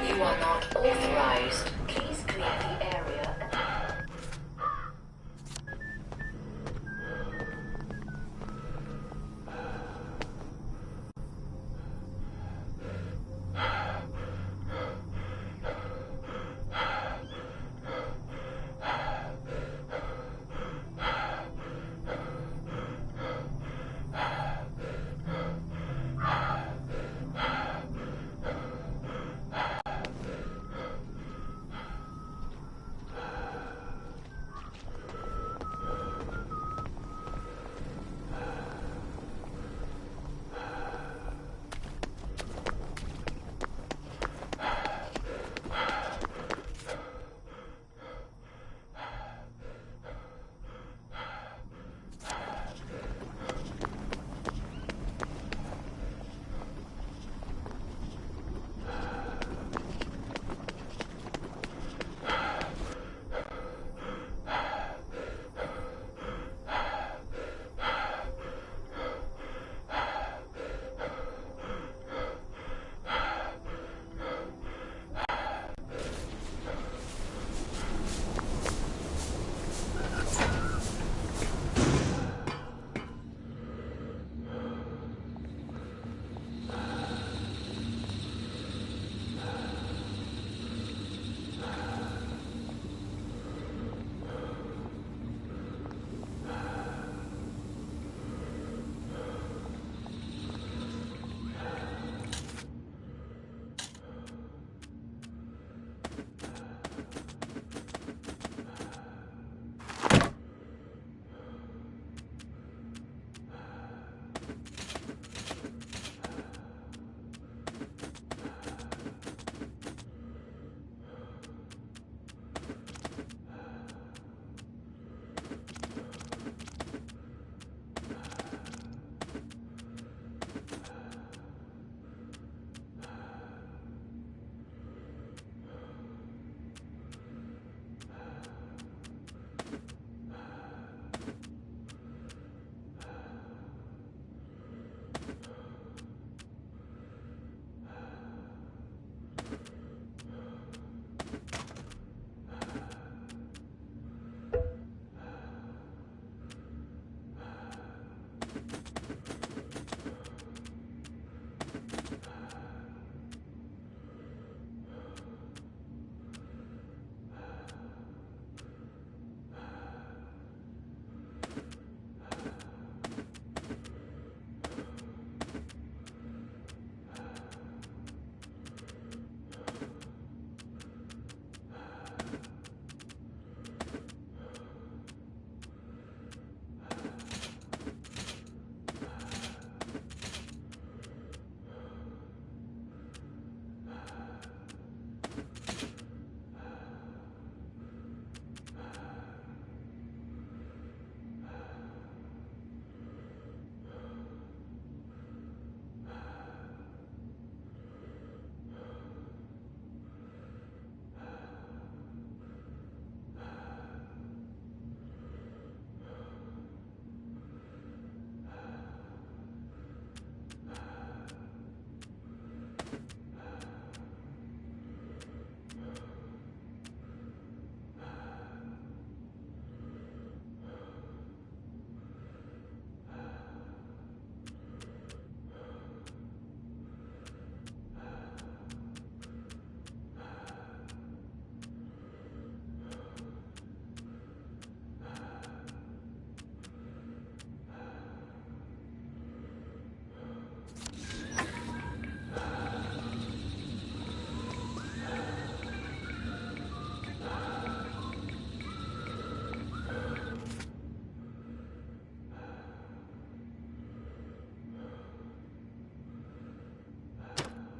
You are not authorized. Please clear the area.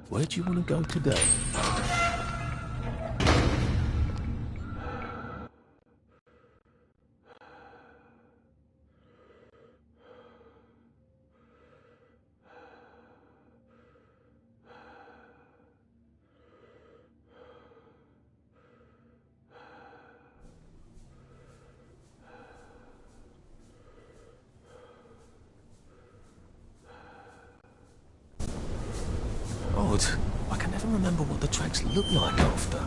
Where do you want to go today? Odd. I can never remember what the tracks look like after.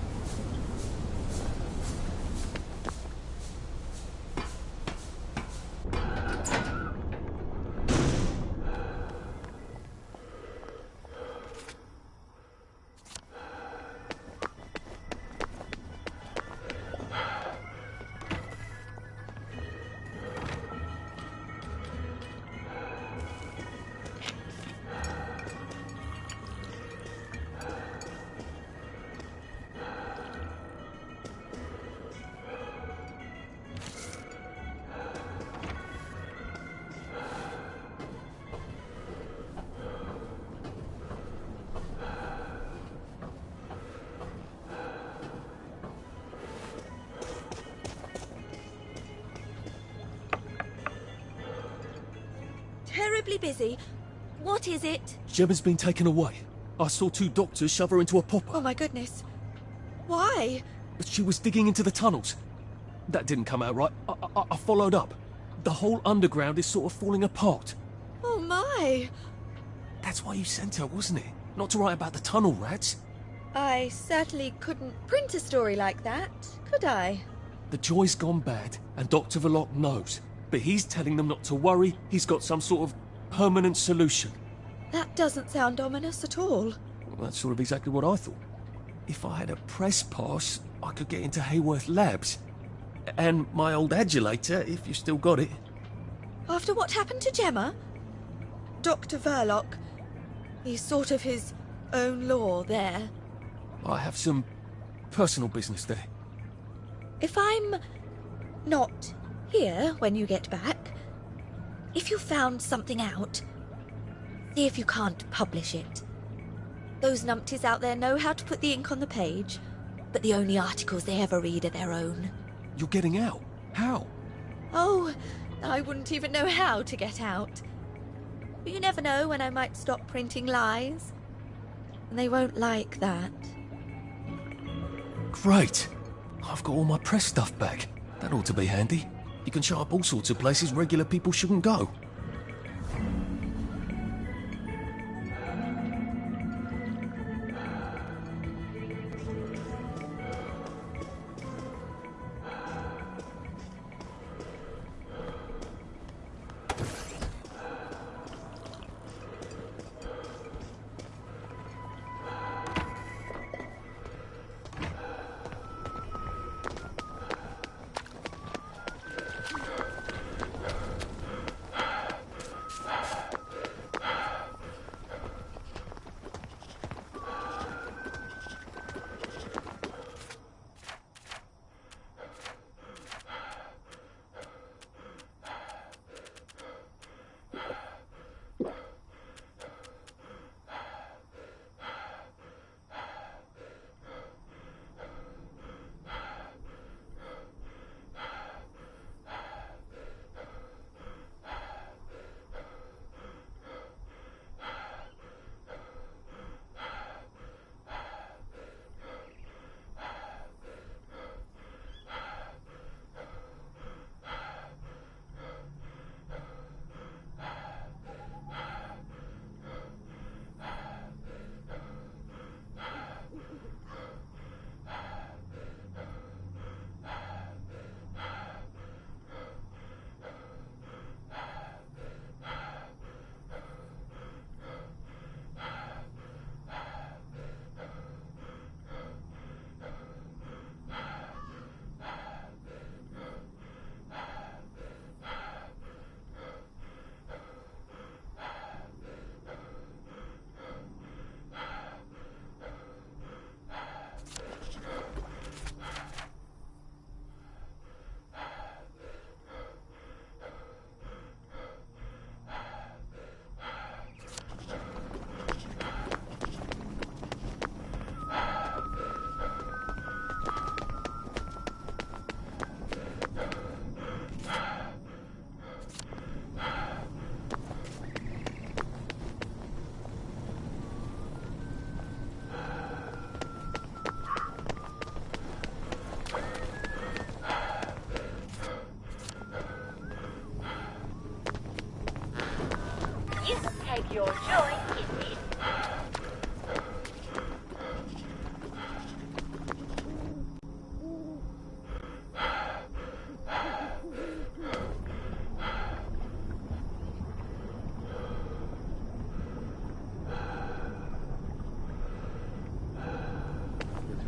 Terribly busy. What is it? Gemma's been taken away. I saw 2 doctors shove her into a popper. Oh my goodness. Why? She was digging into the tunnels. That didn't come out right. I followed up. The whole underground is sort of falling apart. Oh my. That's why you sent her, wasn't it? Not to write about the tunnel rats. I certainly couldn't print a story like that, could I? The Joy's gone bad, and Dr. Verloc knows. But he's telling them not to worry. He's got some sort of permanent solution. That doesn't sound ominous at all. Well, that's sort of exactly what I thought. If I had a press pass, I could get into Hayworth Labs. And my old adulator, if you still got it. After what happened to Gemma? Dr. Verloc, he's sort of his own law there. I have some personal business there. If I'm not here when you get back, if you found something out, see if you can't publish it. Those numpties out there know how to put the ink on the page, but the only articles they ever read are their own. You're getting out? How? Oh, I wouldn't even know how to get out. But you never know when I might stop printing lies. And they won't like that. Great! I've got all my press stuff back. That ought to be handy. You can show up all sorts of places regular people shouldn't go.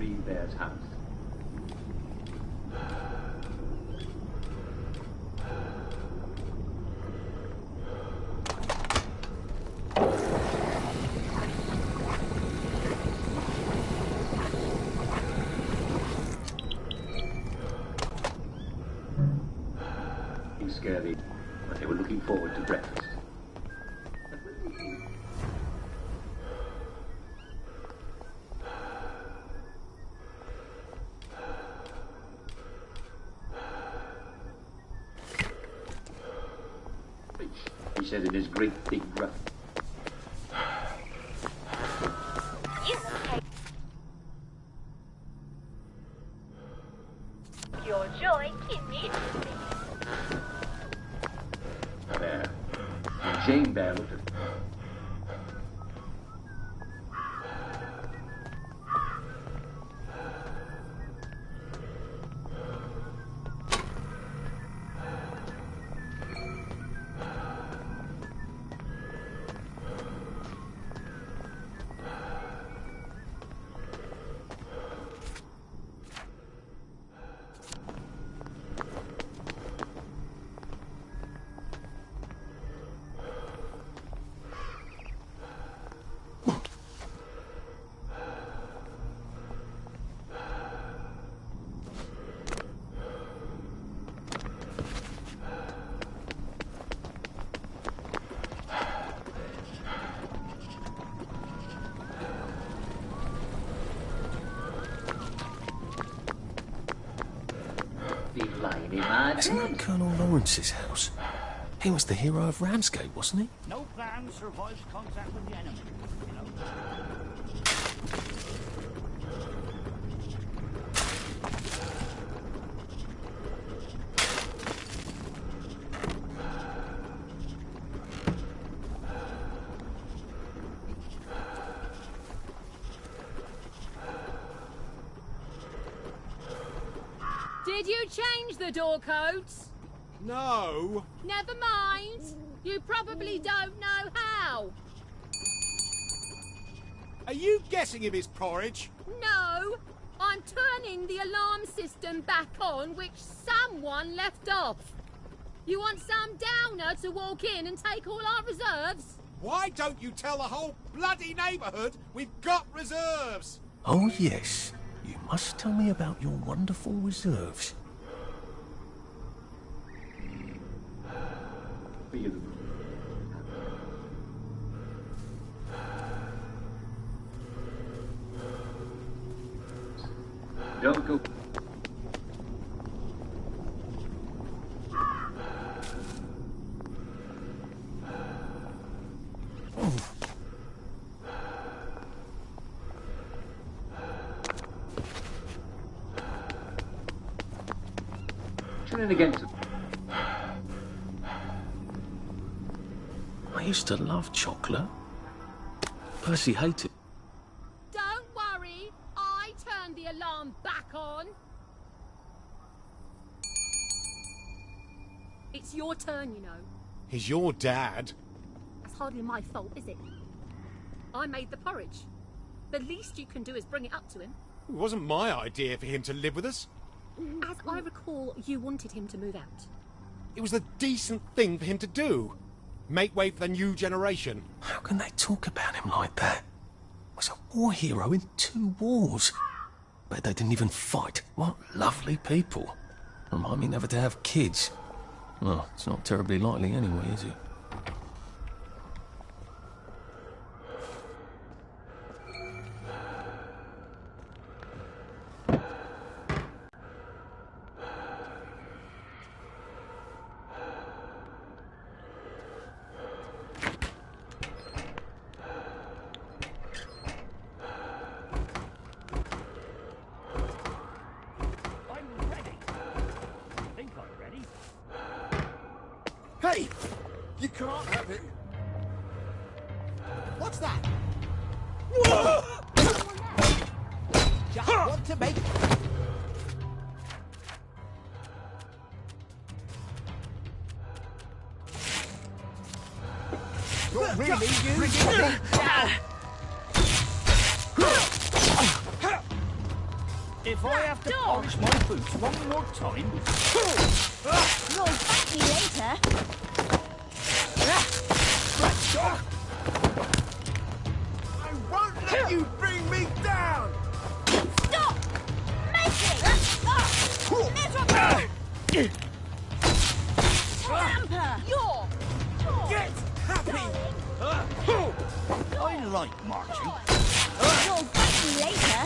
Three Bears house. Scary, but they were looking forward to breakfast. He said in his great big gruff. You take your joy immediately. There. Jane Bear looked at Isn't that Colonel Lawrence's house? He was the hero of Ramsgate, wasn't he? No plan survives contact with the enemy. You know. Did you change the door codes? No. Never mind. You probably don't know how. Are you guessing him his porridge? No. I'm turning the alarm system back on, which someone left off. You want some downer to walk in and take all our reserves? Why don't you tell the whole bloody neighbourhood we've got reserves? Oh, yes. You must tell me about your wonderful reserves. Don't go. Tune in against it. I used to love chocolate. Percy hated it. Don't worry. I turned the alarm back on. It's your turn, you know. He's your dad. That's hardly my fault, is it? I made the porridge. The least you can do is bring it up to him. It wasn't my idea for him to live with us. As I recall, you wanted him to move out. It was the decent thing for him to do. Make way for the new generation. How can they talk about him like that? He was a war hero in 2 wars. Bet they didn't even fight. What lovely people. Remind me never to have kids. Well, it's not terribly likely anyway, is it? Hey! You can't have it. What's that? Just want to make... You're really using me down. If I have to polish my boots one more time... You'll thank me later. I won't let you bring me down! Stop! Making! Miserable! Tamper! You're... Get happy! I like marching. You'll thank me later.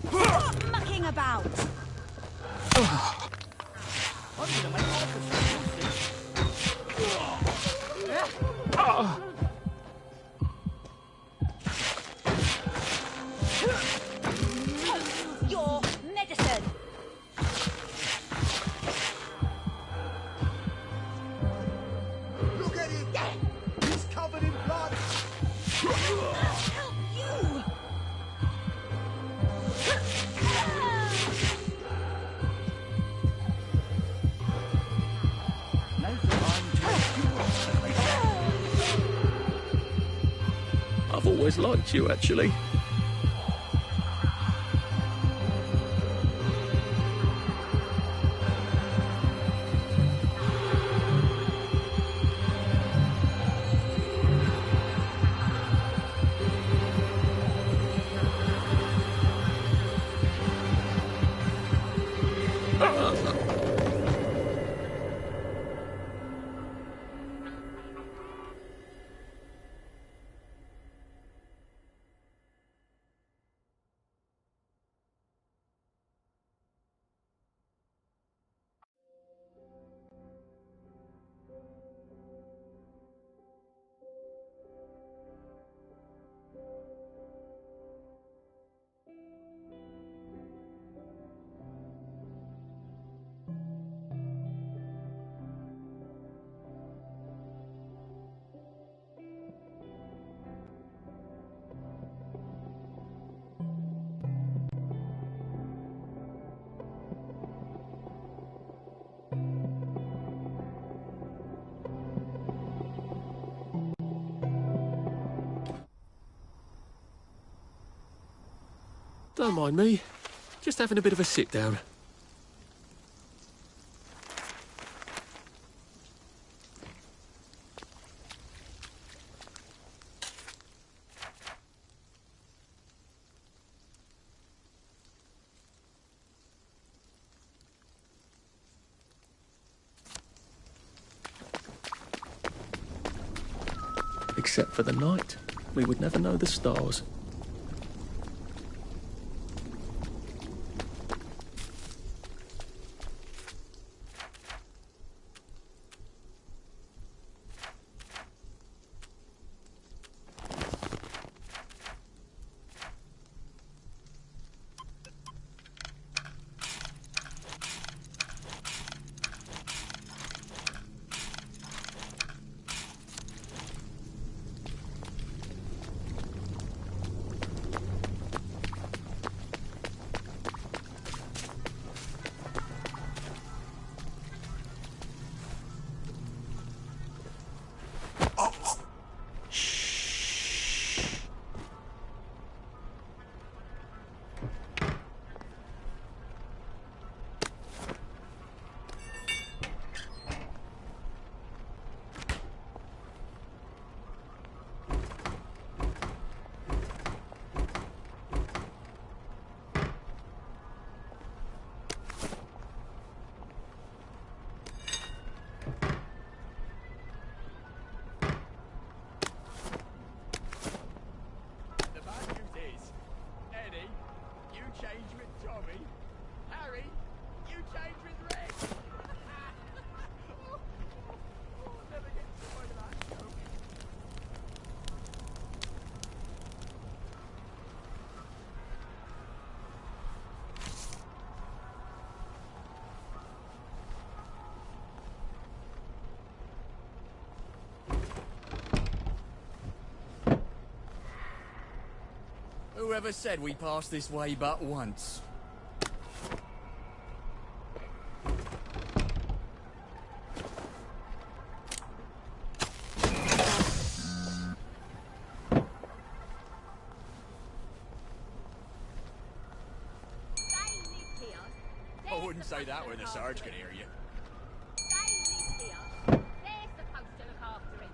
Stop mucking about! I'm gonna make Your medicine! Look at him! He's covered in blood! Help you! I've always liked you, actually. Don't mind me. Just having a bit of a sit down. Except for the night, we would never know the stars. Whoever said we passed this way but once? I wouldn't say that where the Sarge could hear you. They're supposed to look after it.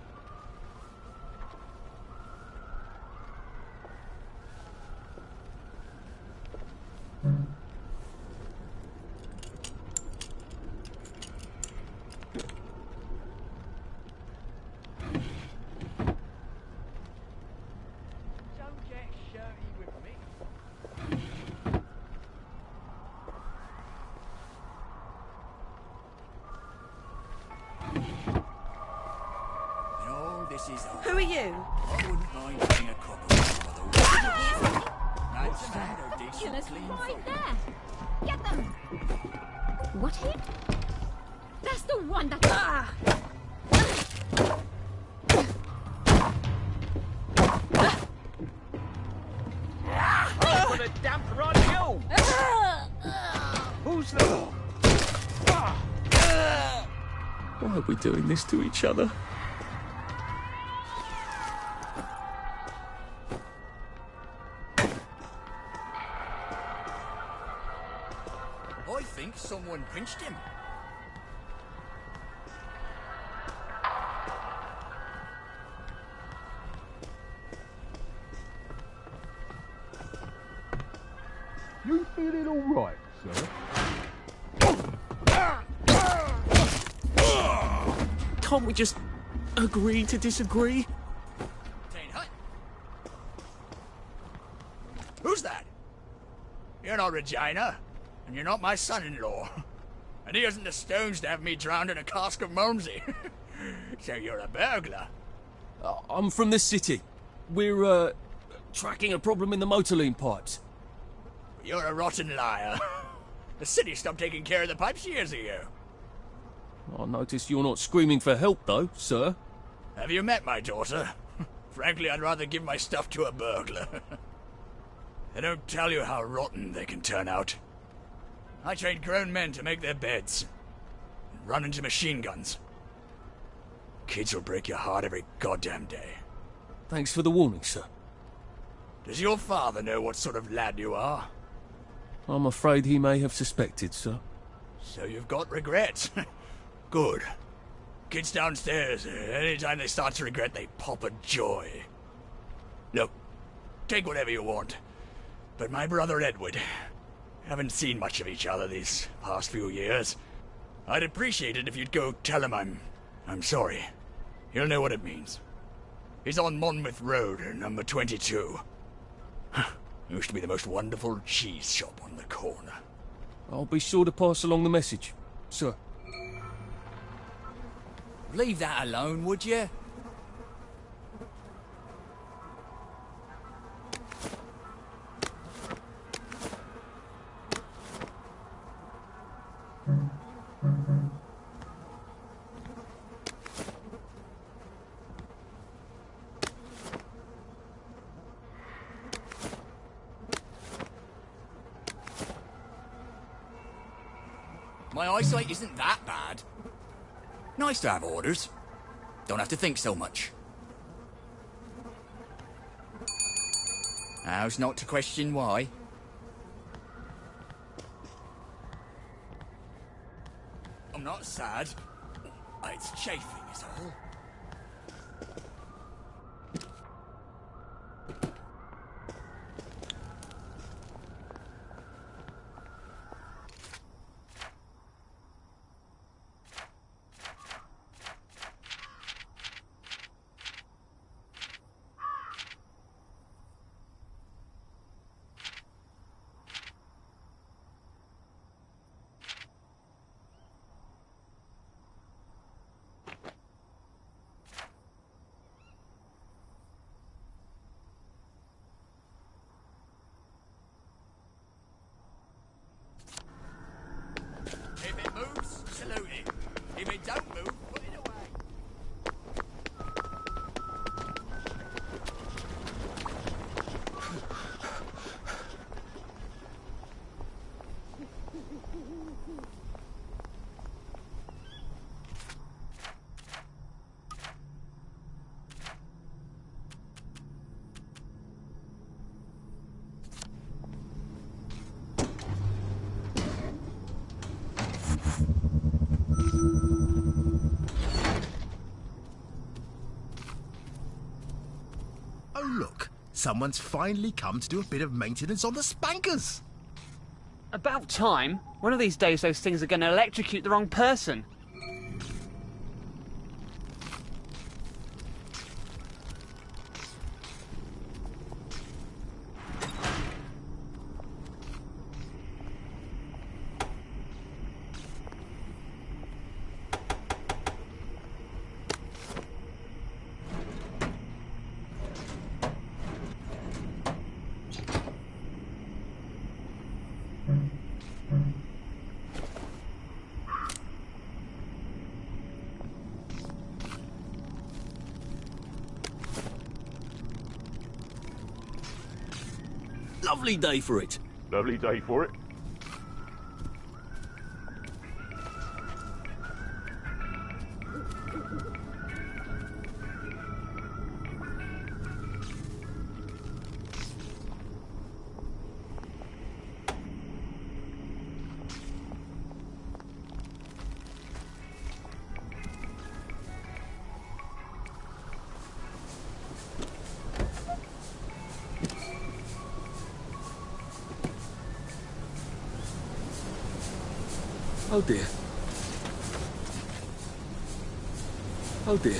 Don't get shirty with me. You know, this is... Who are you? I wouldn't mind having a couple of some of those. That's a man, they're decent, Killer's clean right folk. there. Get them. What hit? That's the one that. I'll put a damper on you! Who's the... Why are we doing this to each other? I think someone pinched him. You feeling all right, sir? Can't we just agree to disagree? Taint Hut. Who's that? You're not Regina, and you're not my son-in-law. And he hasn't the stones to have me drowned in a cask of Malmsey. So you're a burglar. I'm from the city. We're, tracking a problem in the motorline pipes. You're a rotten liar. The city stopped taking care of the pipes years ago. I notice you're not screaming for help, though, sir. Have you met my daughter? Frankly, I'd rather give my stuff to a burglar. They don't tell you how rotten they can turn out. I train grown men to make their beds and run into machine guns. Kids will break your heart every goddamn day. Thanks for the warning, sir. Does your father know what sort of lad you are? I'm afraid he may have suspected, sir. So you've got regrets. Good. Kids downstairs, anytime they start to regret, they pop a joy. Look, take whatever you want. But my brother Edward, haven't seen much of each other these past few years. I'd appreciate it if you'd go tell him I'm sorry. He'll know what it means. He's on Monmouth Road, number 22. Used to be the most wonderful cheese shop on the corner. I'll be sure to pass along the message, sir. Leave that alone, would you? My eyesight isn't that bad. Nice to have orders. Don't have to think so much. How's not to question why? I'm not sad. It's chafing is all. Oh, look. Someone's finally come to do a bit of maintenance on the spankers. About time. One of these days those things are going to electrocute the wrong person. Lovely day for it. Lovely day for it. Oh dear. Oh dear.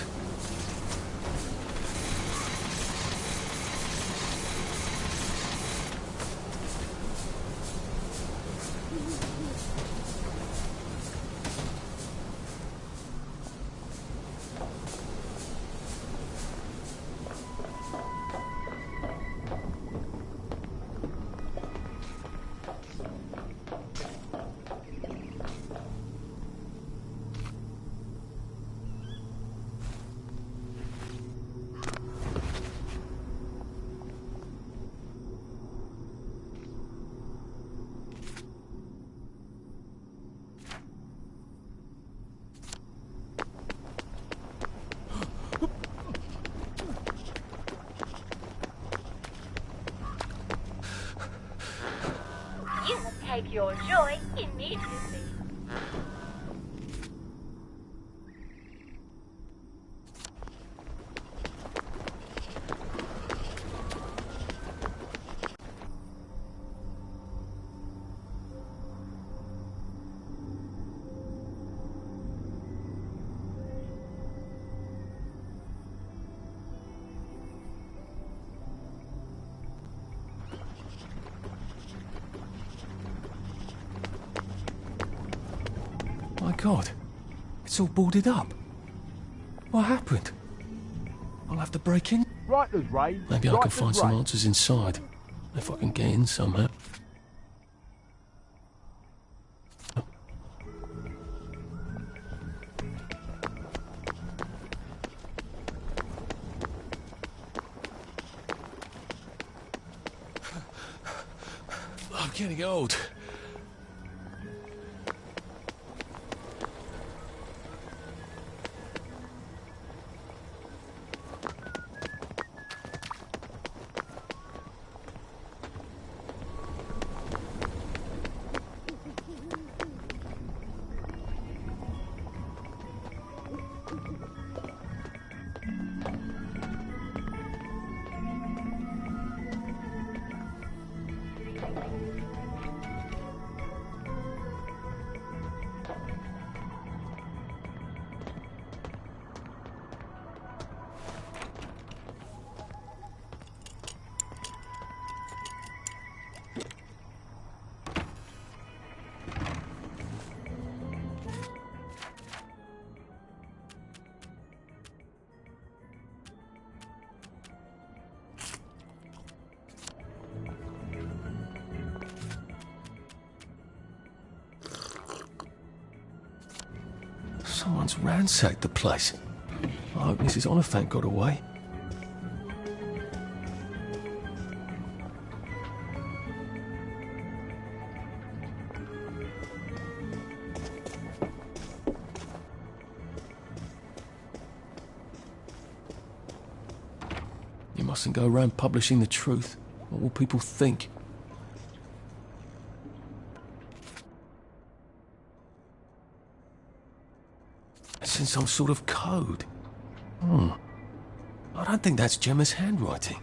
You must take your joy immediately. My God, it's all boarded up. What happened? I'll have to break in. Right, there's Ray. Maybe I can find some answers inside, if I can get in somehow. I'm getting old. Someone's ransacked the place. I hope Mrs. Oliphant got away. You mustn't go around publishing the truth. What will people think? It's in some sort of code. I don't think that's Gemma's handwriting.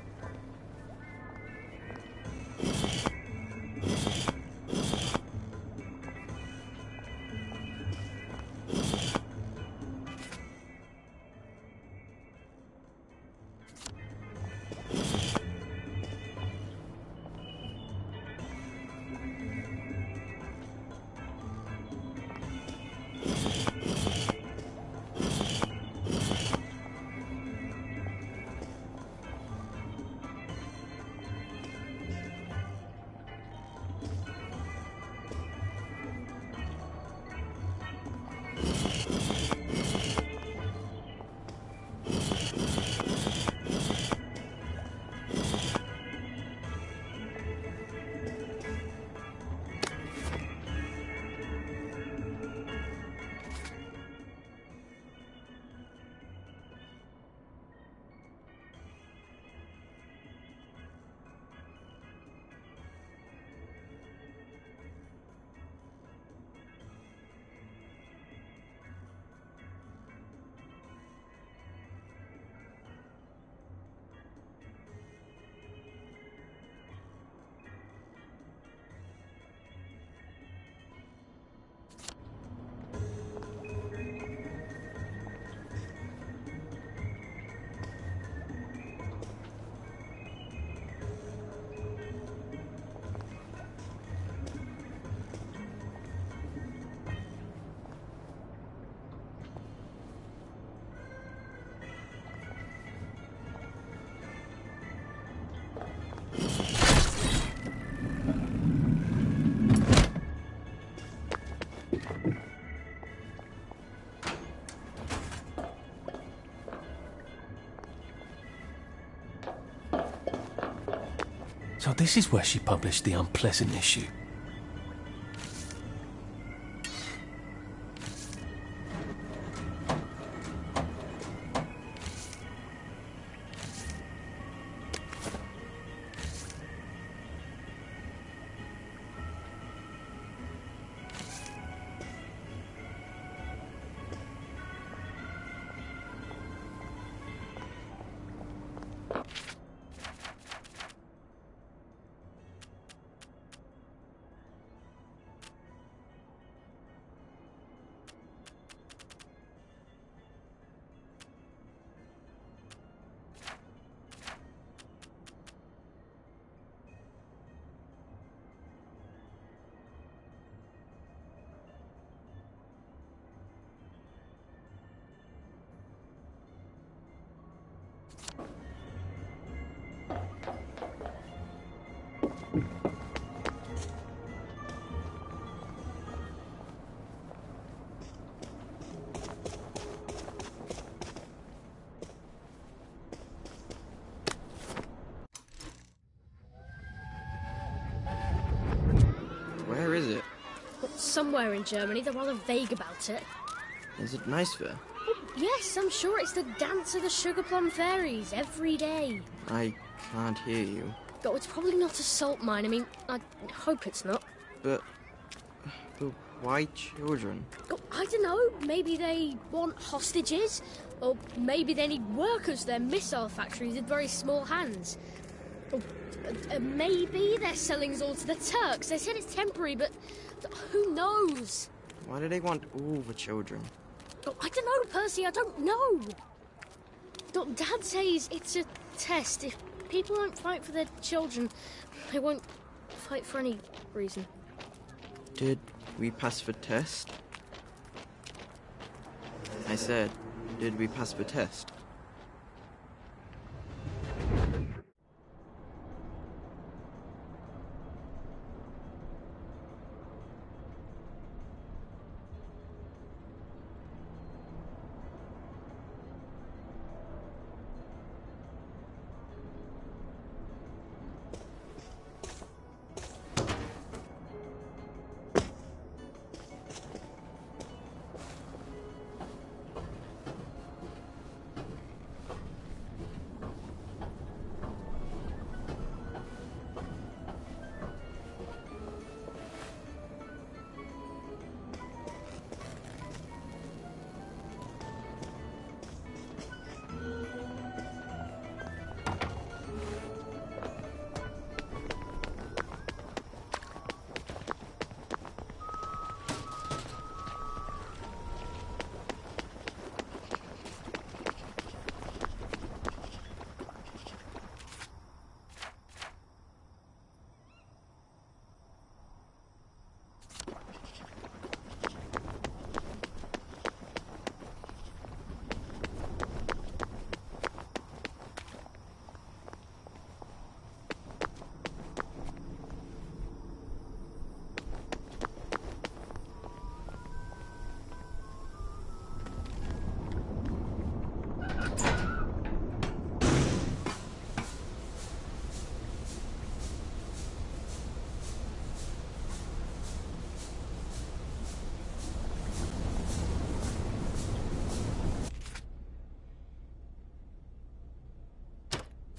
So this is where she published the unpleasant issue. Where is it? Somewhere in Germany. They're rather vague about it. Is it nice there? Yes, I'm sure it's the dance of the sugar plum fairies every day. I can't hear you. Oh, it's probably not a salt mine. I mean, I hope it's not. But why children? Oh, I don't know. Maybe they want hostages, or maybe they need workers. They're missile factories with very small hands. Oh, maybe they're selling us all to the Turks. They said it's temporary, but who knows? Why do they want all the children? Oh, I don't know, Percy. I don't know. Dad says it's a test. If people won't fight for their children, they won't fight for any reason. Did we pass the test? I said, did we pass the test?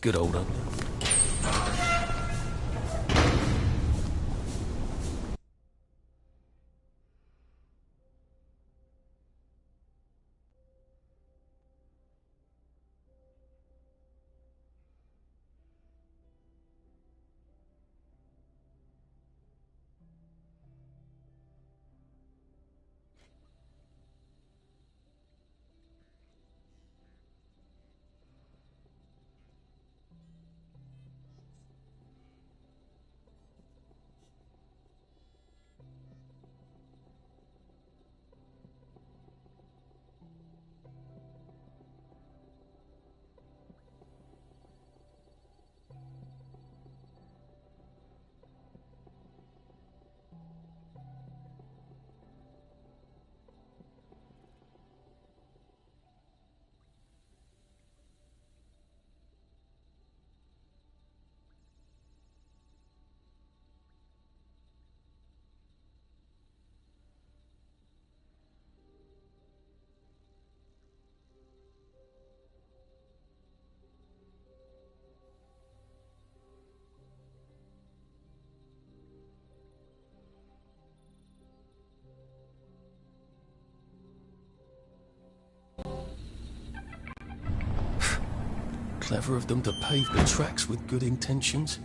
Good old un. Clever of them to pave the tracks with good intentions.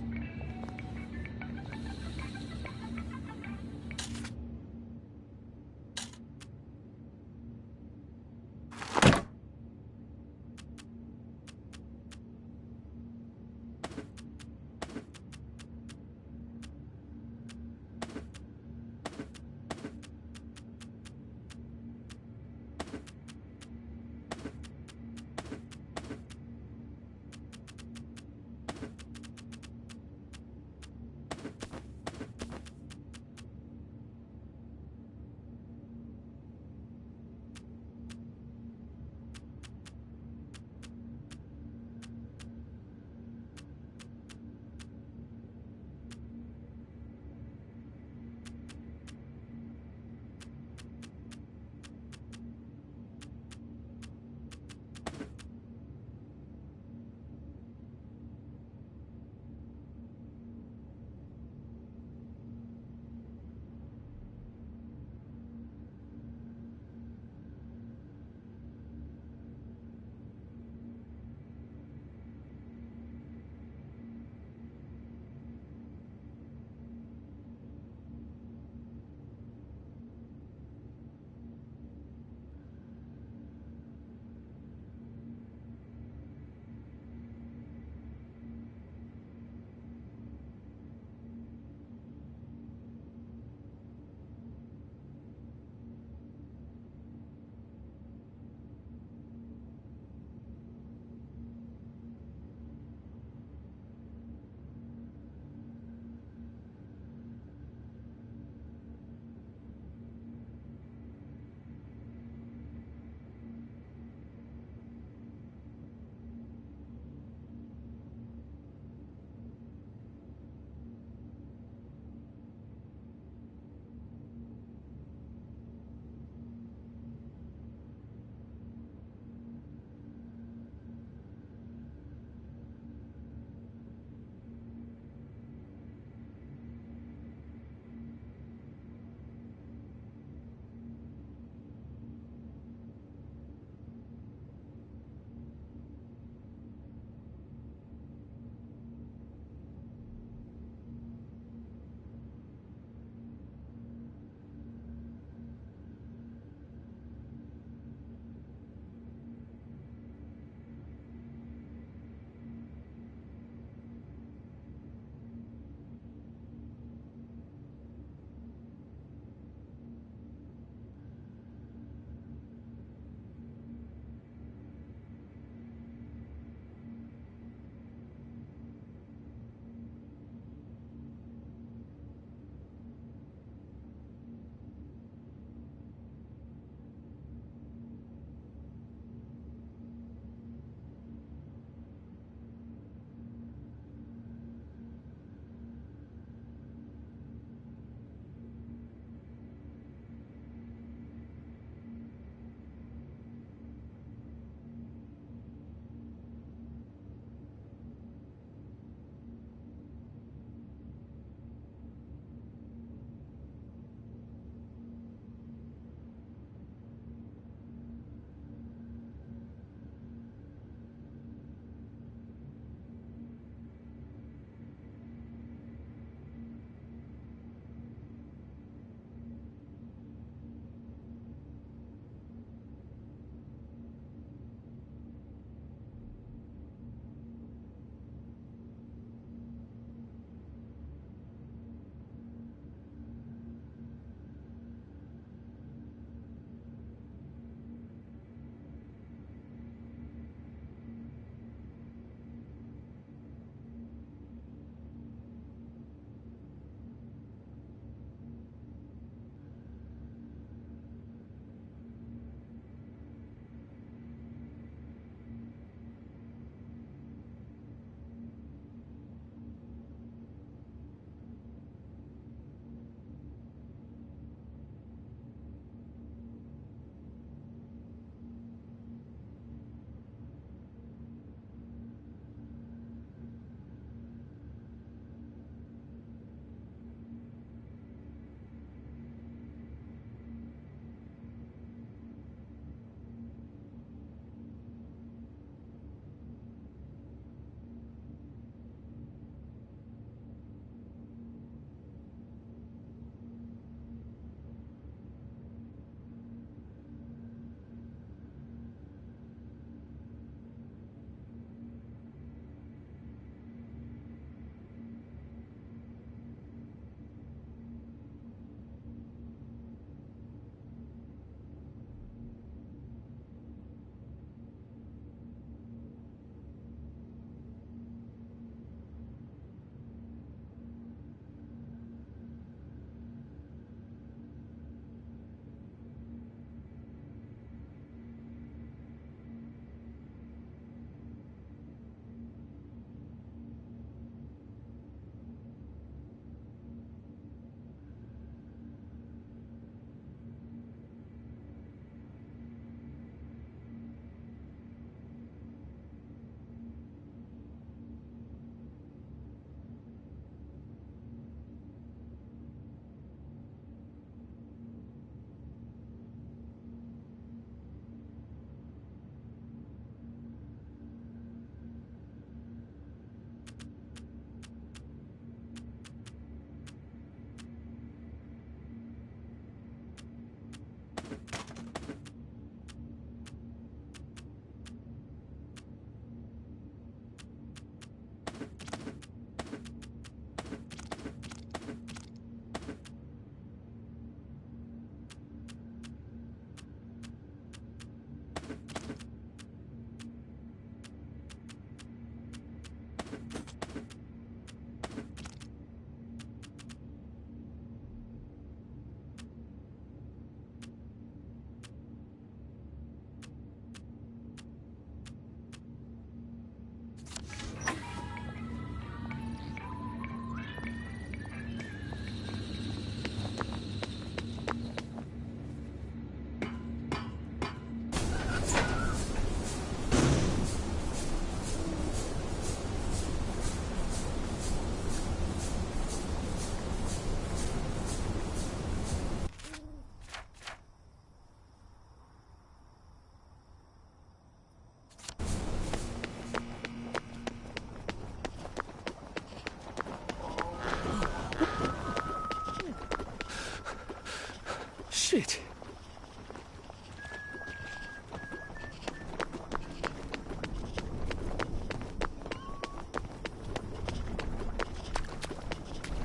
Shit.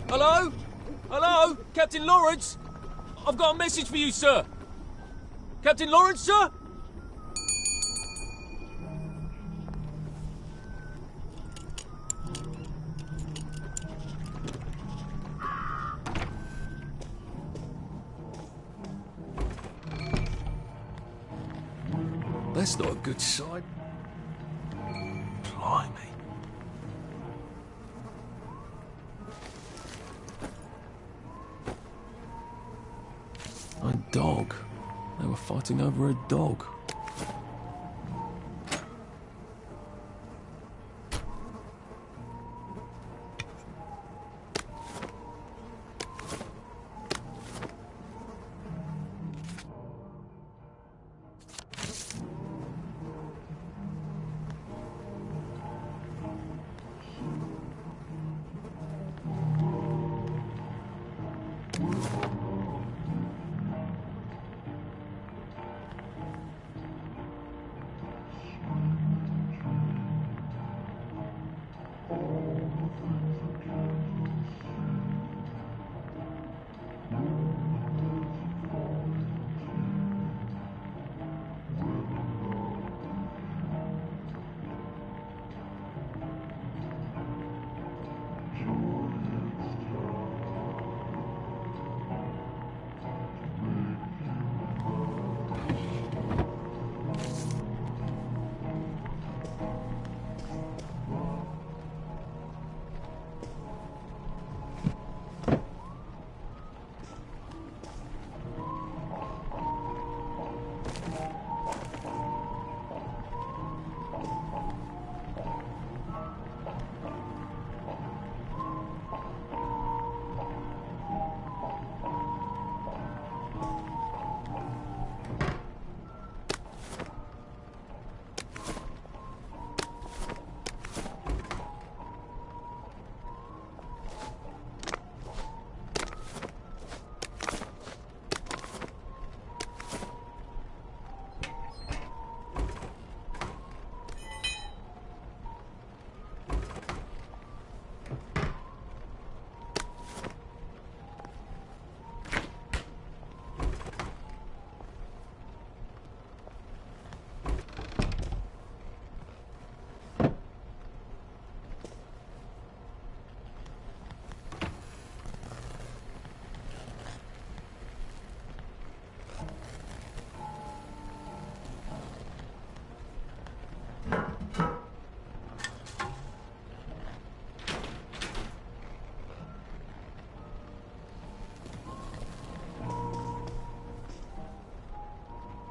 Hello? Hello? Captain Lawrence? I've got a message for you, sir. Captain Lawrence, sir? That's not a good sign. Blimey. A dog. They were fighting over a dog.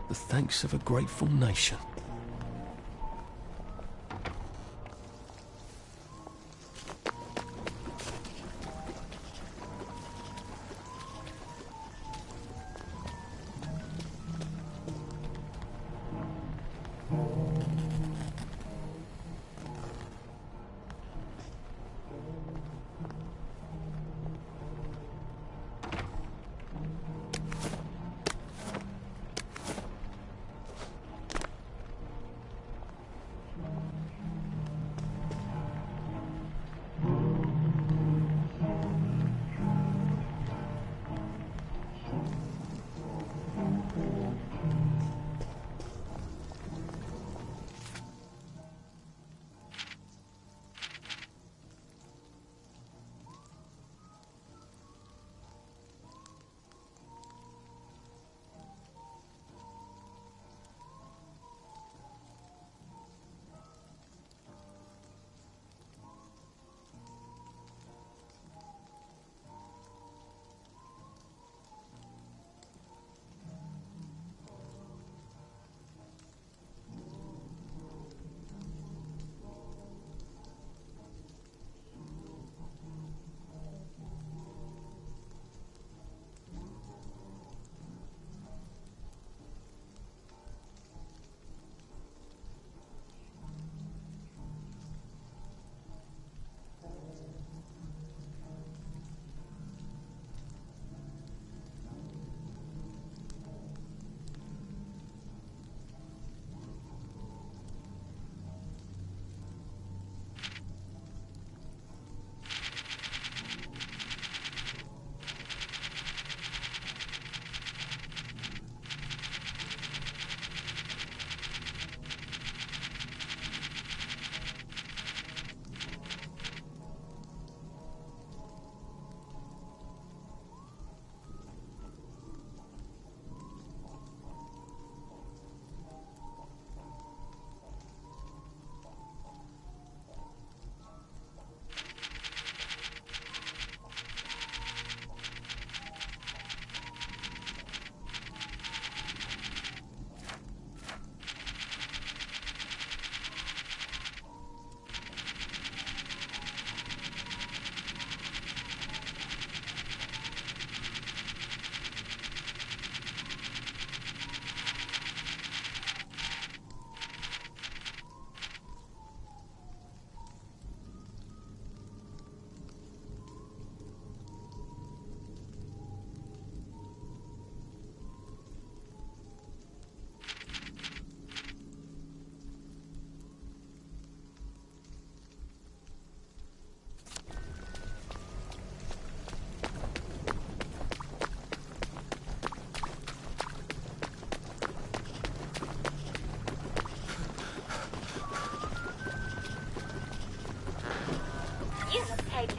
The thanks of a grateful nation.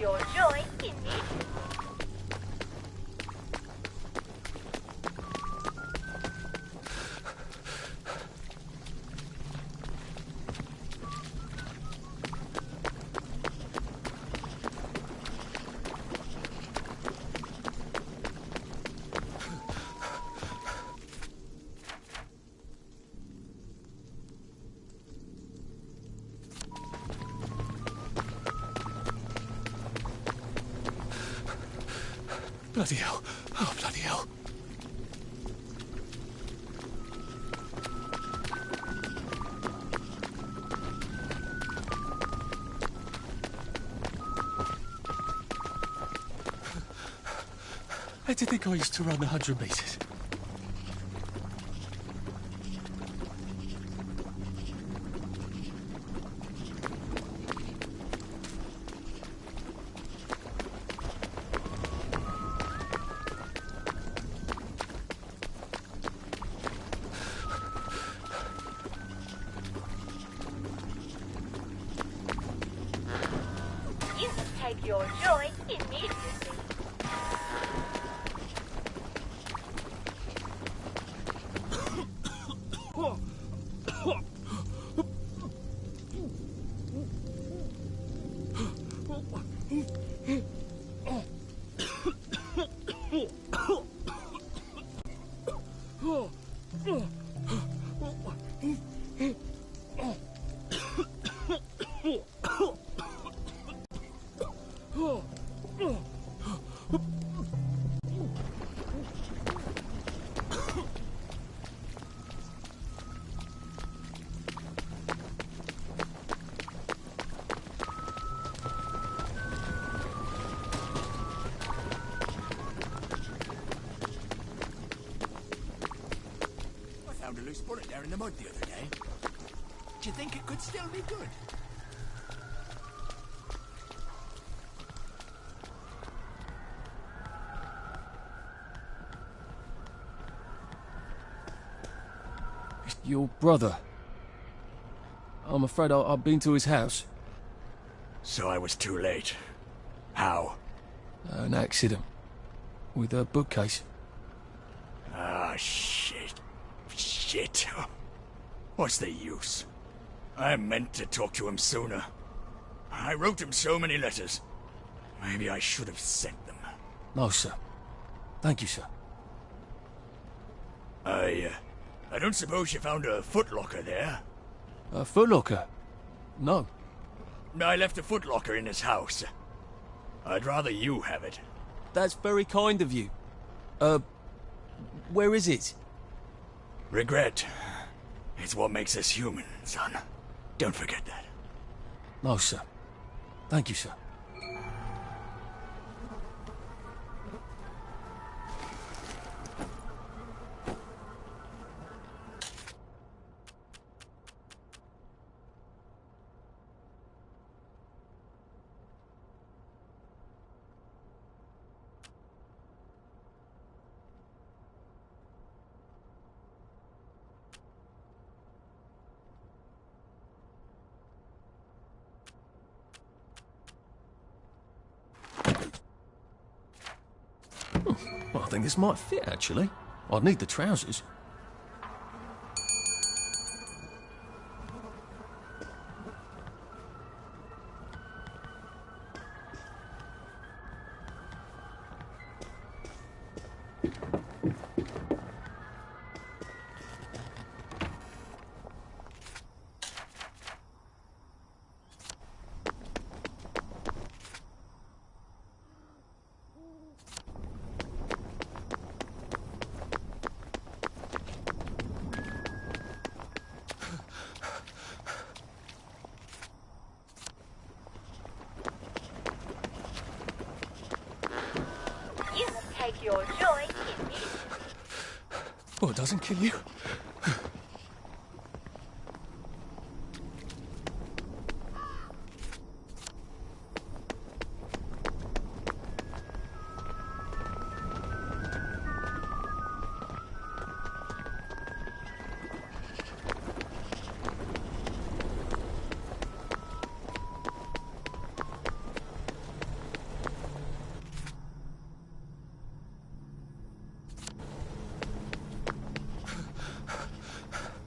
your joy immediately. Bloody hell. Oh, bloody hell. How do you think I used to run the 100 metres? You take your joy immediately. I found a loose bullet there in the mud the other day. Do you think it could still be good? Your brother. I'm afraid I've been to his house. So I was too late. How? An accident. With a bookcase. Ah, shit. Shit. What's the use? I meant to talk to him sooner. I wrote him so many letters. Maybe I should have sent them. No, sir. Thank you, sir. I don't suppose you found a footlocker there? A footlocker? No. I left a footlocker in his house. I'd rather you have it. That's very kind of you. Where is it? Regret. It's what makes us human, son. Don't forget that. No, sir. Thank you, sir. Well, I think this might fit, actually. I'd need the trousers. You take your joy immediately. Well, it doesn't kill you.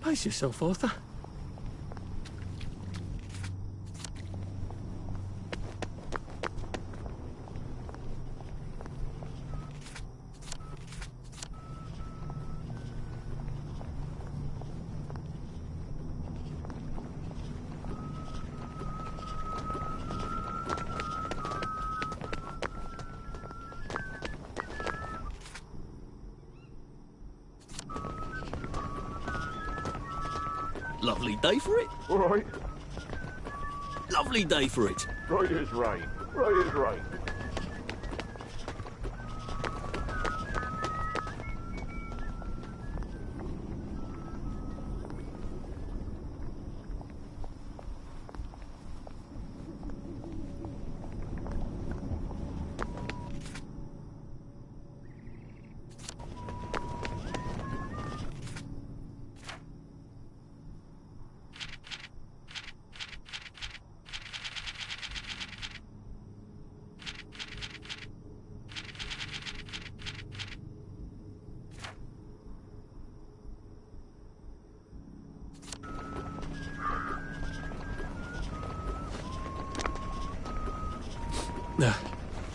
Pace yourself, Arthur. Lovely day for it. All right. Lovely day for it. Right as rain. Right as rain.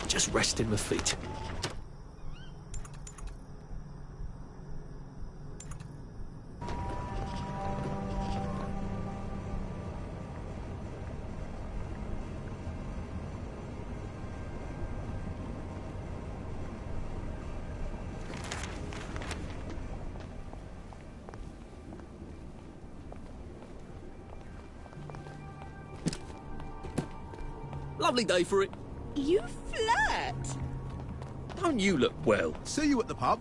Just resting my feet. Lovely day for it. You flirt. Don't you look well? See you at the pub.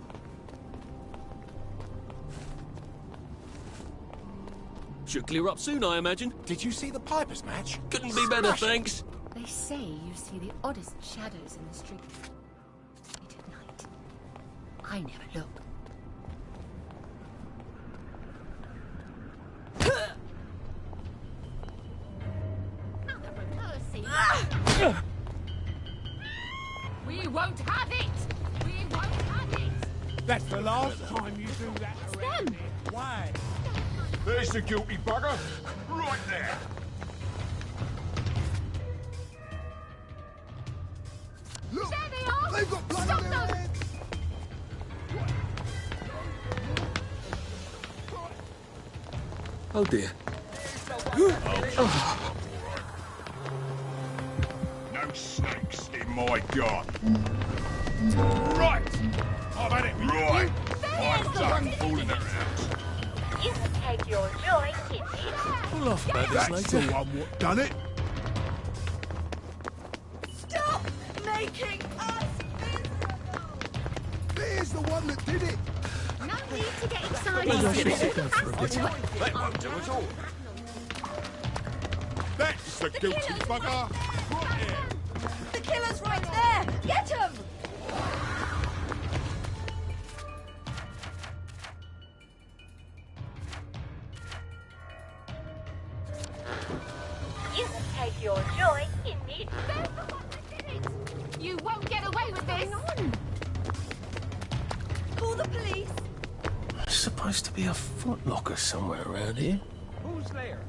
Should clear up soon, I imagine. Did you see the Pipers match? Couldn't be better, thanks. They say you see the oddest shadows in the street late at night. I never look. Mercy. We won't have it! We won't have it! That's the last time you do that around here. Why? There's the guilty bugger. Right there. Look! There they are! They've got blood Stop on their them! hands. Oh dear. No snakes in my garden. Right! I've had it with right. I'm done fooling around. You can take your joy in it. We'll laugh about this That's later. the one what done it. Stop making us miserable. There's the one that did it. No need to get excited. Maybe I should sit down for a bit. That won't do at all. That's the guilty bugger. Right here. The killer's right there. Get him. You can take your joy in it. You won't get away with this! Call the police. There's supposed to be a footlocker somewhere around here. Who's there?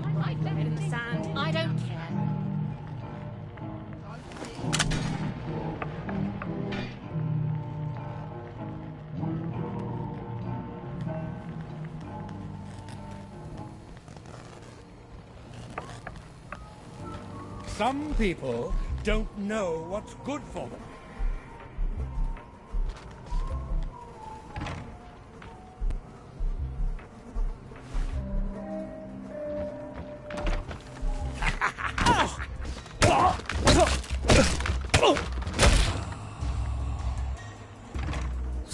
I might lay it in the sand. I don't care. Some people don't know what's good for them.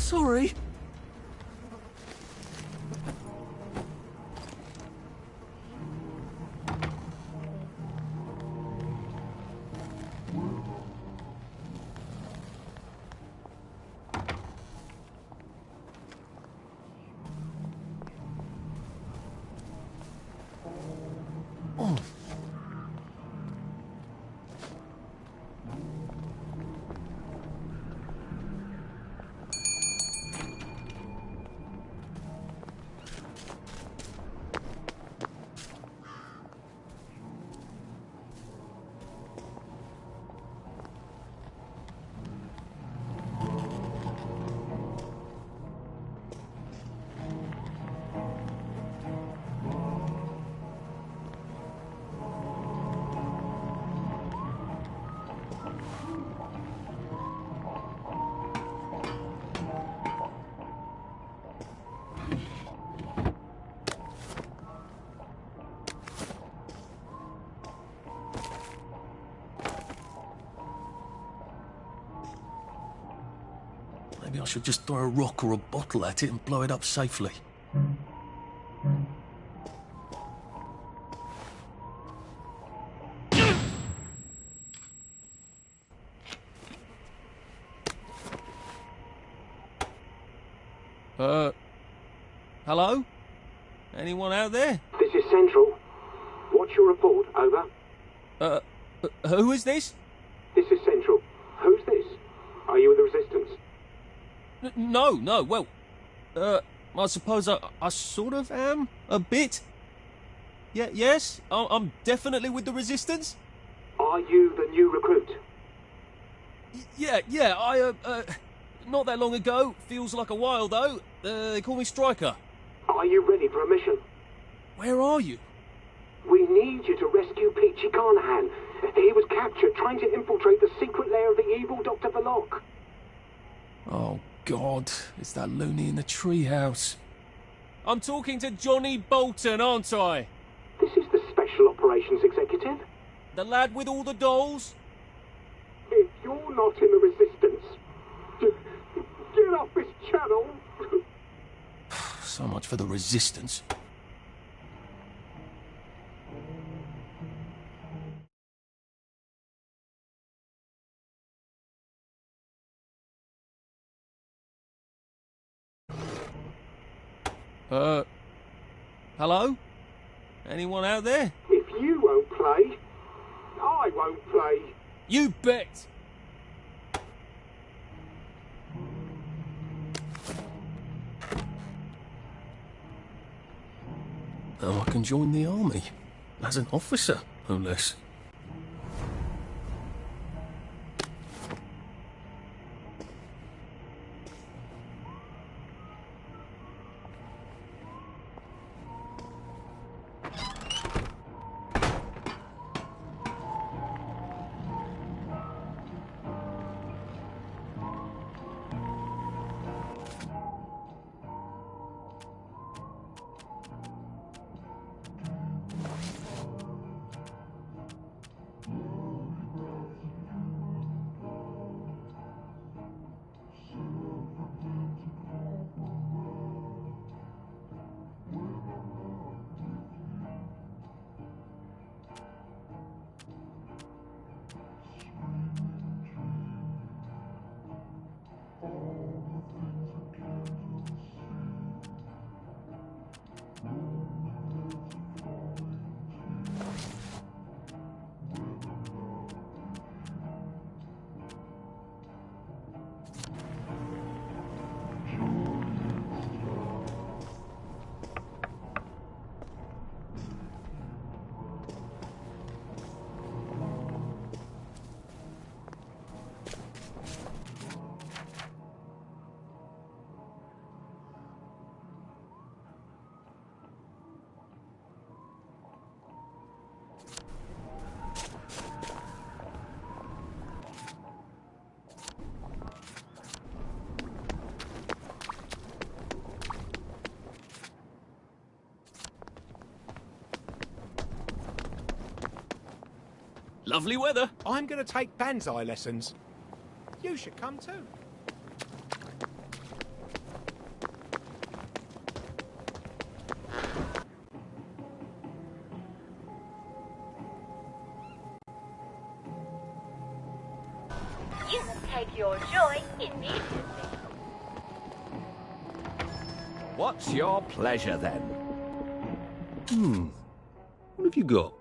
Sorry. Oh. Maybe I should just throw a rock or a bottle at it and blow it up safely. Hello? Anyone out there? This is Central. What's your report? Over. Who is this? This is Central. Who's this? Are you with the Resistance? No, well, I suppose I sort of am, a bit. Yeah, yes, I'm definitely with the Resistance. Are you the new recruit? Yeah, not that long ago, feels like a while though, they call me Striker. Are you ready for a mission? Where are you? We need you to rescue Peachy Carnahan. He was captured trying to infiltrate the secret lair of the evil Dr. Verloc. Oh, God, it's that loony in the treehouse. I'm talking to Johnny Bolton, aren't I? This is the Special Operations Executive. The lad with all the dolls? If you're not in the Resistance, get off this channel. So much for the Resistance. Hello? Anyone out there? If you won't play, I won't play. You bet! Now I can join the army. As an officer, no less. Lovely weather. I'm going to take Banzai lessons. You should come too. take your joy immediately. What's your pleasure, then? What have you got?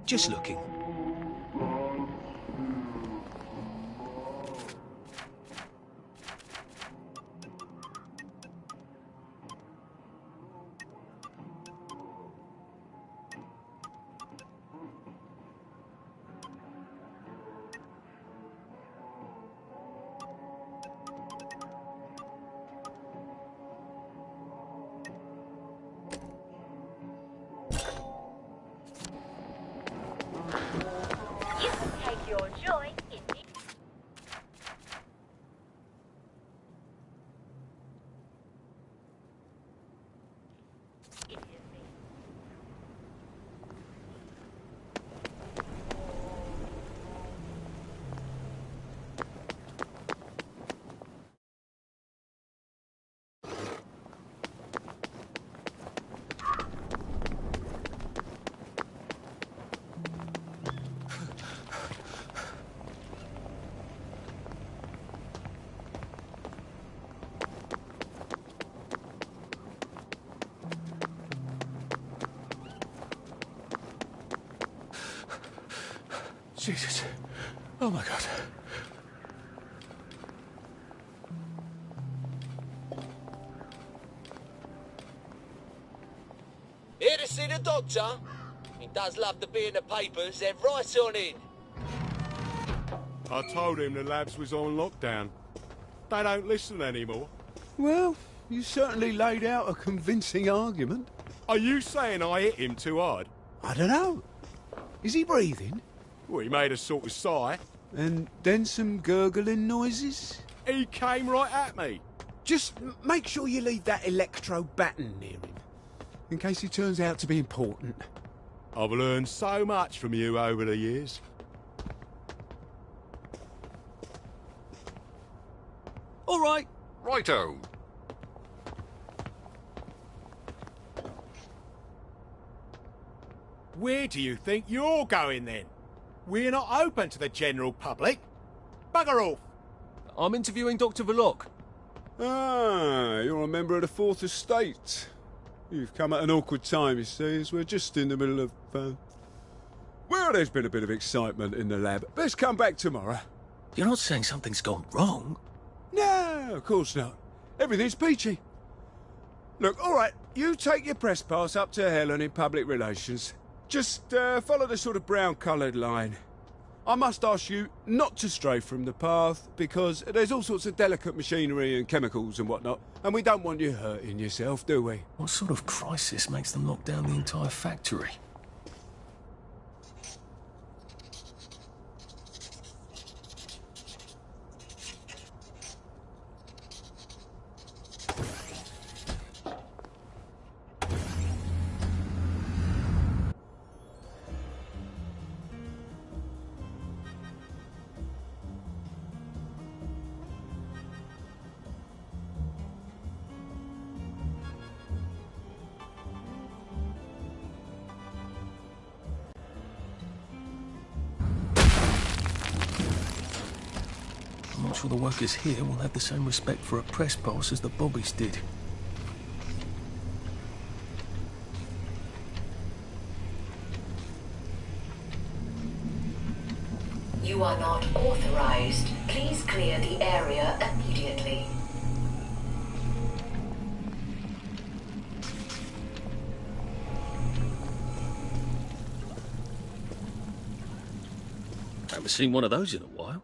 Just looking. You can take your joy immediately. Jesus. Oh my God. Here to see the doctor? He does love to be in the papers. They're right on in. I told him the labs was on lockdown. They don't listen anymore. Well, you certainly laid out a convincing argument. Are you saying I hit him too hard? I don't know. Is he breathing? Well, he made a sort of sigh. And then some gurgling noises? He came right at me. Just make sure you leave that electro baton near him, in case he turns out to be important. I've learned so much from you over the years. All right. Righto. Where do you think you're going then? We're not open to the general public. Bugger off. I'm interviewing Dr. Verloc. Ah, you're a member of the Fourth Estate. You've come at an awkward time, you see, as we're just in the middle of... Well, there's been a bit of excitement in the lab. Let's come back tomorrow. You're not saying something's gone wrong? No, of course not. Everything's peachy. Look, all right, you take your press pass up to Helen in public relations. Just follow the sort of brown-coloured line. I must ask you not to stray from the path, because there's all sorts of delicate machinery and chemicals and whatnot, and we don't want you hurting yourself, do we? What sort of crisis makes them lock down the entire factory? I'm not sure the workers here will have the same respect for a press pass as the Bobbies did. You are not clear the area immediately. Haven't seen one of those in a while.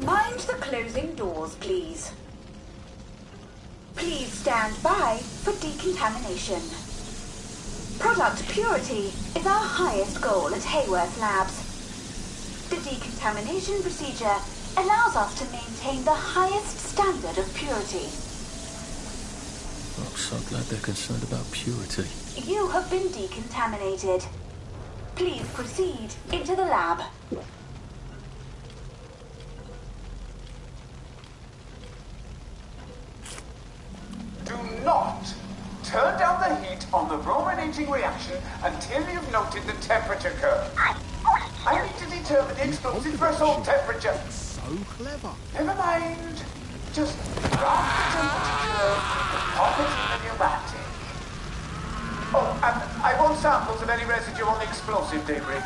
Mind the closing doors, please. Please stand by for decontamination. Product purity is our highest goal at Hayworth Labs. The decontamination procedure allows us to maintain the highest standard of purity. I'm so glad they're concerned about purity. You have been decontaminated. Please proceed into the lab. Do not turn down the heat on the brominating reaction until you've noted the temperature curve. I need to determine the explosive threshold temperature. So clever. Never mind. Just graph the temperature curve and pop it in the pneumatic. Oh, and I want samples of any residue on the explosive debris.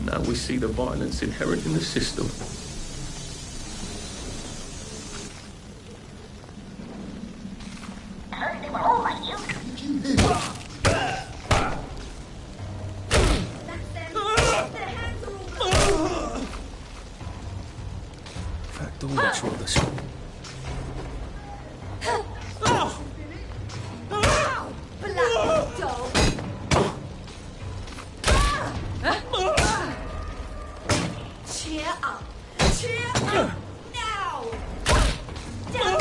Now we see the violence inherent in the system. In fact, all that's wrong this. Cheer up! Cheer up! Now! Down!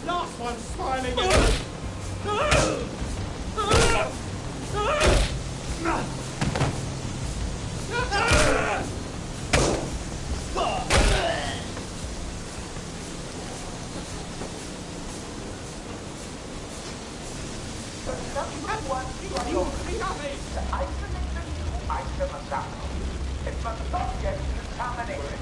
Last one smiling at It must not get contaminated.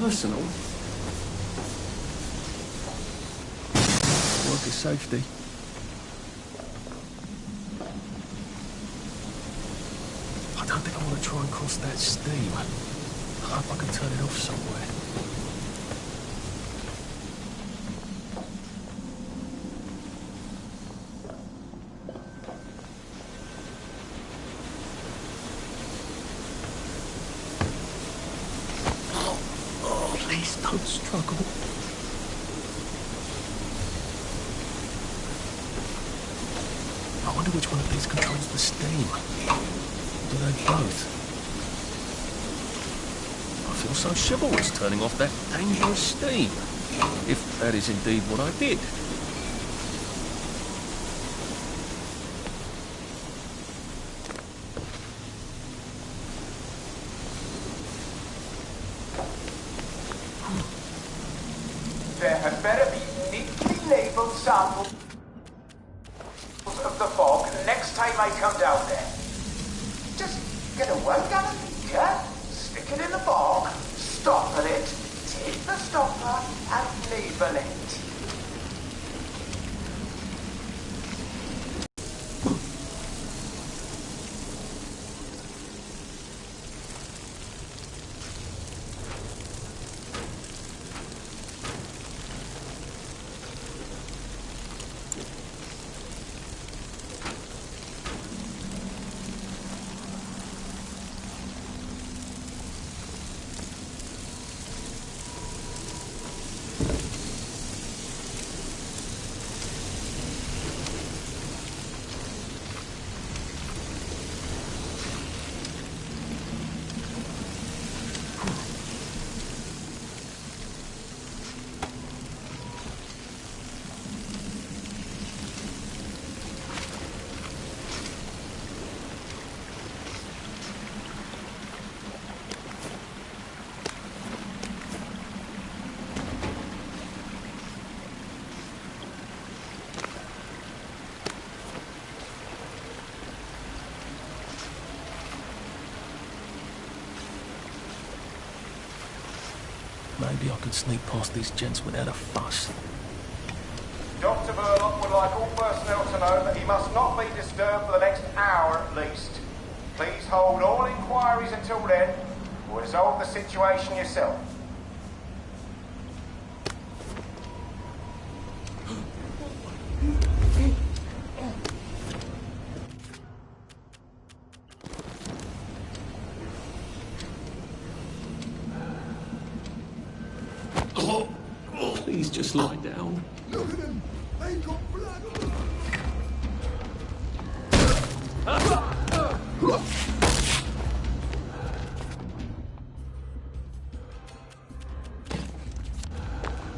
personal. Worker safety. I don't think I want to try and cross that steam. I hope I can turn it off somewhere. Please don't struggle. I wonder which one of these controls the steam. Do they both? I feel so chivalrous turning off that dangerous steam. If that is indeed what I did. There had better be neatly labelled samples of the fog next time I come down there. Just get a 1 gallon beaker, stick it in the fog, stopper it, take the stopper and label it. Maybe I could sneak past these gents without a fuss. Dr. Burlock would like all personnel to know that he must not be disturbed for the next hour at least. Please hold all inquiries until then, or resolve the situation yourself. Please just lie down. Look at him! They've got blood!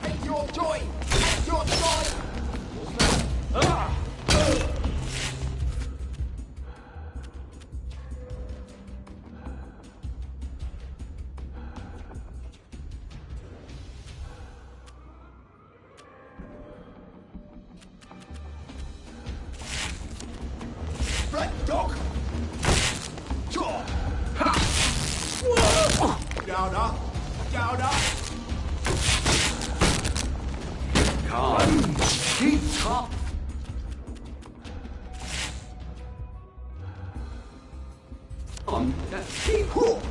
Take your joy! Take your joy! Black dog! Jaw! Down up! Down up! Come! Keep tough! On Keep hooked!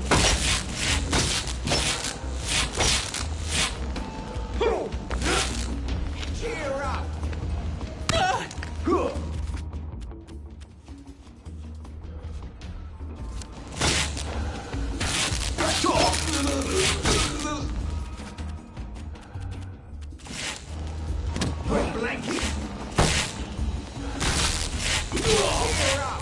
Cheer up! Blanket! Cheer up!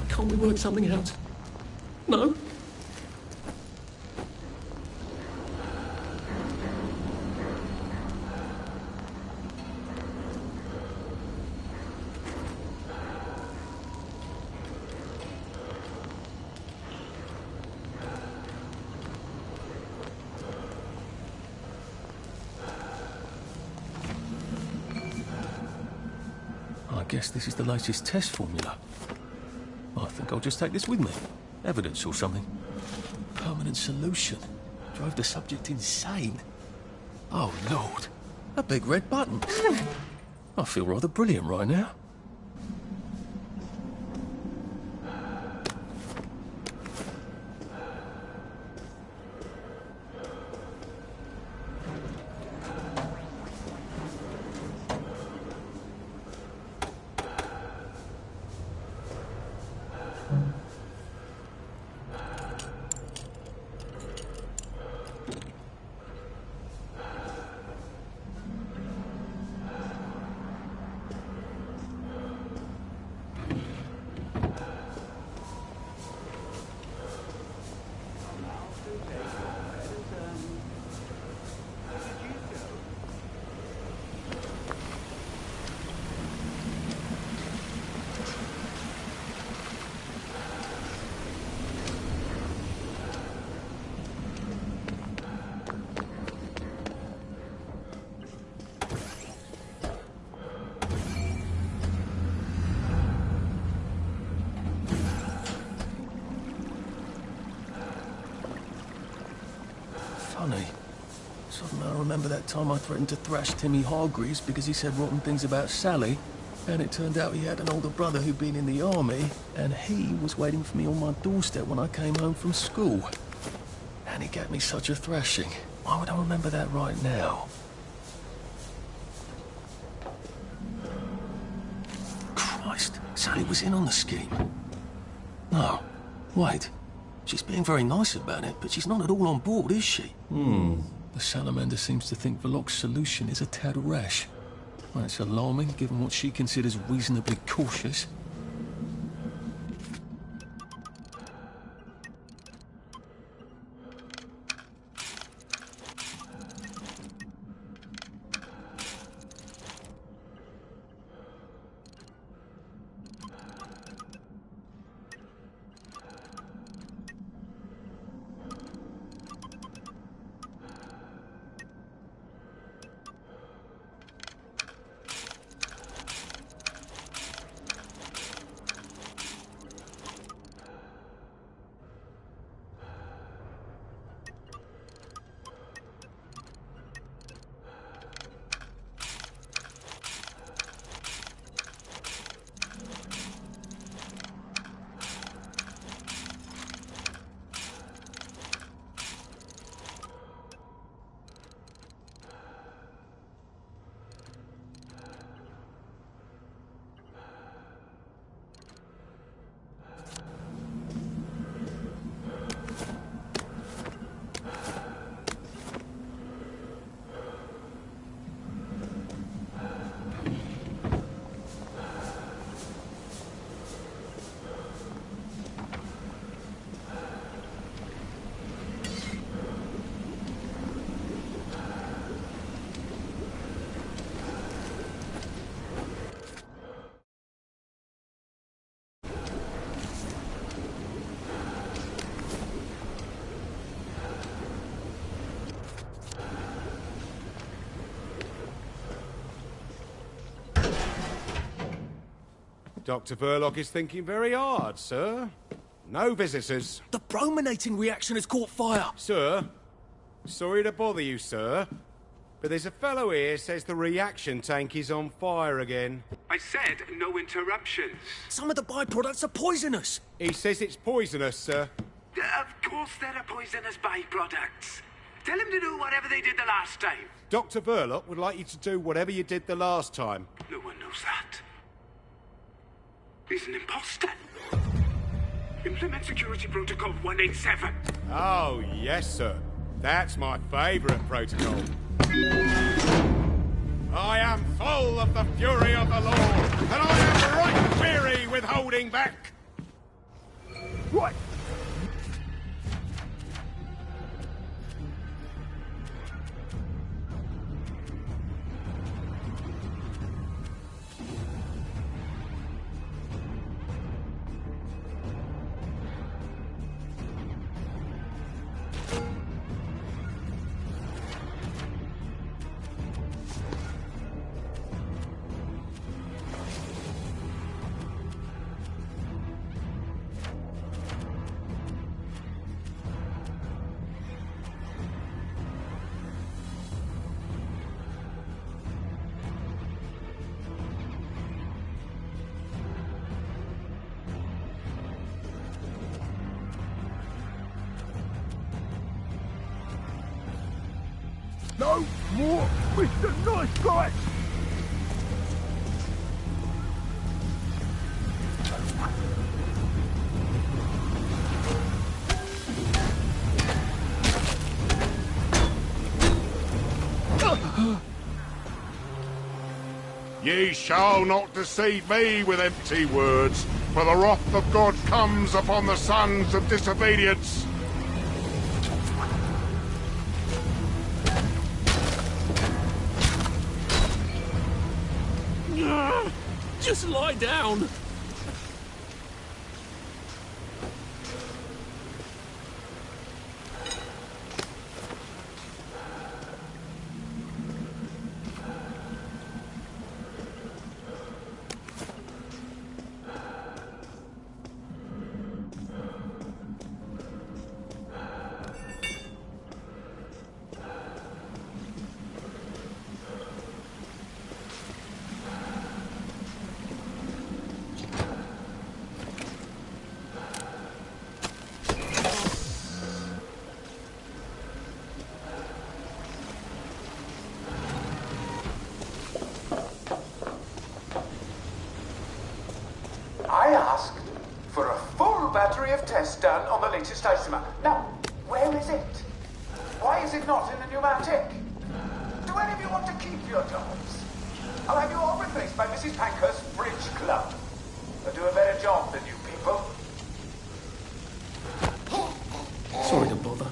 Can't we work something out? No? guess this is the latest test formula. I think I'll just take this with me. Evidence or something. Permanent solution. Drove the subject insane. Oh, Lord. A big red button. I feel rather brilliant right now. Funny. Suddenly I remember that time I threatened to thrash Timmy Hargreaves because he said rotten things about Sally, and it turned out he had an older brother who'd been in the army, and he was waiting for me on my doorstep when I came home from school. And he gave me such a thrashing. Why would I remember that right now? Christ, Sally was in on the scheme. No, wait. She's being very nice about it, but she's not at all on board, is she? The salamander seems to think Verloc's solution is a tad rash. Well, it's alarming, given what she considers reasonably cautious. Dr. Verloc is thinking very hard, sir. No visitors. The brominating reaction has caught fire. Sir, sorry to bother you, sir, but there's a fellow here says the reaction tank is on fire again. I said no interruptions. Some of the byproducts are poisonous. He says it's poisonous, sir. Of course there are poisonous byproducts. Tell him to do whatever they did the last time. Dr. Verloc would like you to do whatever you did the last time. No one knows that. He's an imposter. Implement Security Protocol 187. Oh, yes, sir. That's my favourite protocol. I am full of the fury of the Lord, and I am right weary with holding back. Right. No more Mr. Nice Guy! Ye shall not deceive me with empty words, for the wrath of God comes upon the sons of disobedience. Just lie down. I asked for a full battery of tests done on the latest isomer. Now, where is it? Why is it not in the pneumatic? Do any of you want to keep your jobs? I'll have you all replaced by Mrs. Pankhurst's Bridge Club. They'll do a better job than you people. Sorry to bother.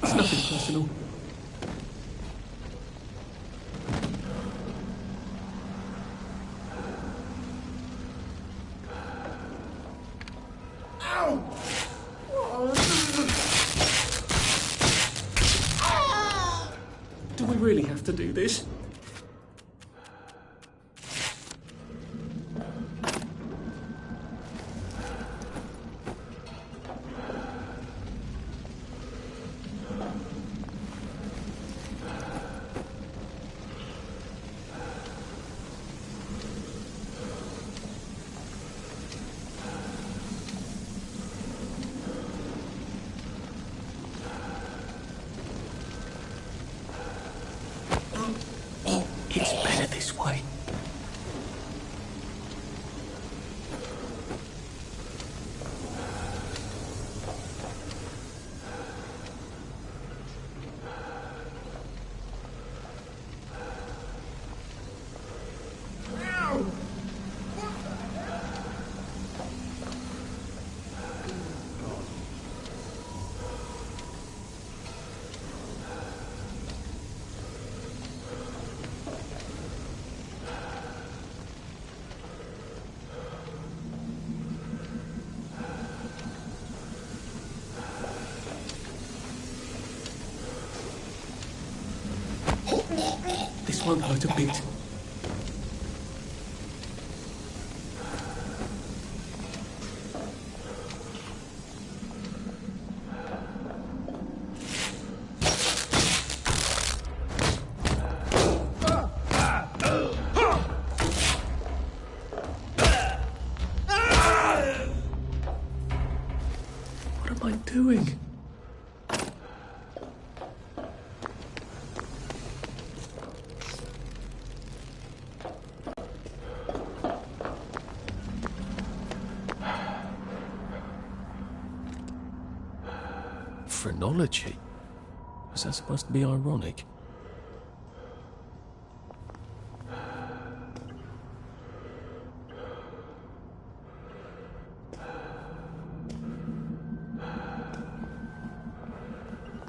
It's nothing personal. Do we really have to do this? It's better this way. This won't hurt a bit. What am I doing? Phrenology? Is that supposed to be ironic?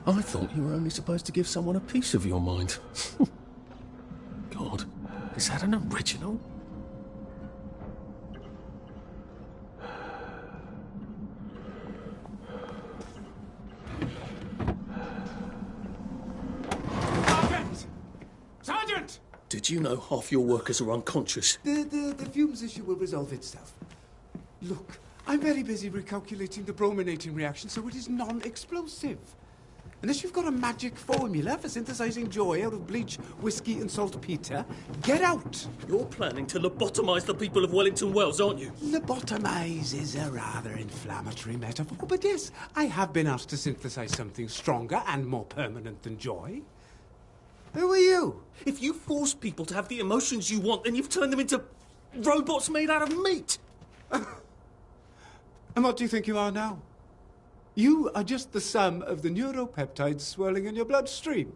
I thought you were only supposed to give someone a piece of your mind. God, is that an original? Sergeant! Did you know half your workers are unconscious? The fumes issue will resolve itself. Look, I'm very busy recalculating the brominating reaction, so it is non-explosive. Unless you've got a magic formula for synthesizing joy out of bleach, whiskey, and saltpeter, get out! You're planning to lobotomize the people of Wellington Wells, aren't you? Lobotomize is a rather inflammatory metaphor, but yes, I have been asked to synthesize something stronger and more permanent than joy. Who are you? If you force people to have the emotions you want, then you've turned them into robots made out of meat. And what do you think you are now? You are just the sum of the neuropeptides swirling in your bloodstream.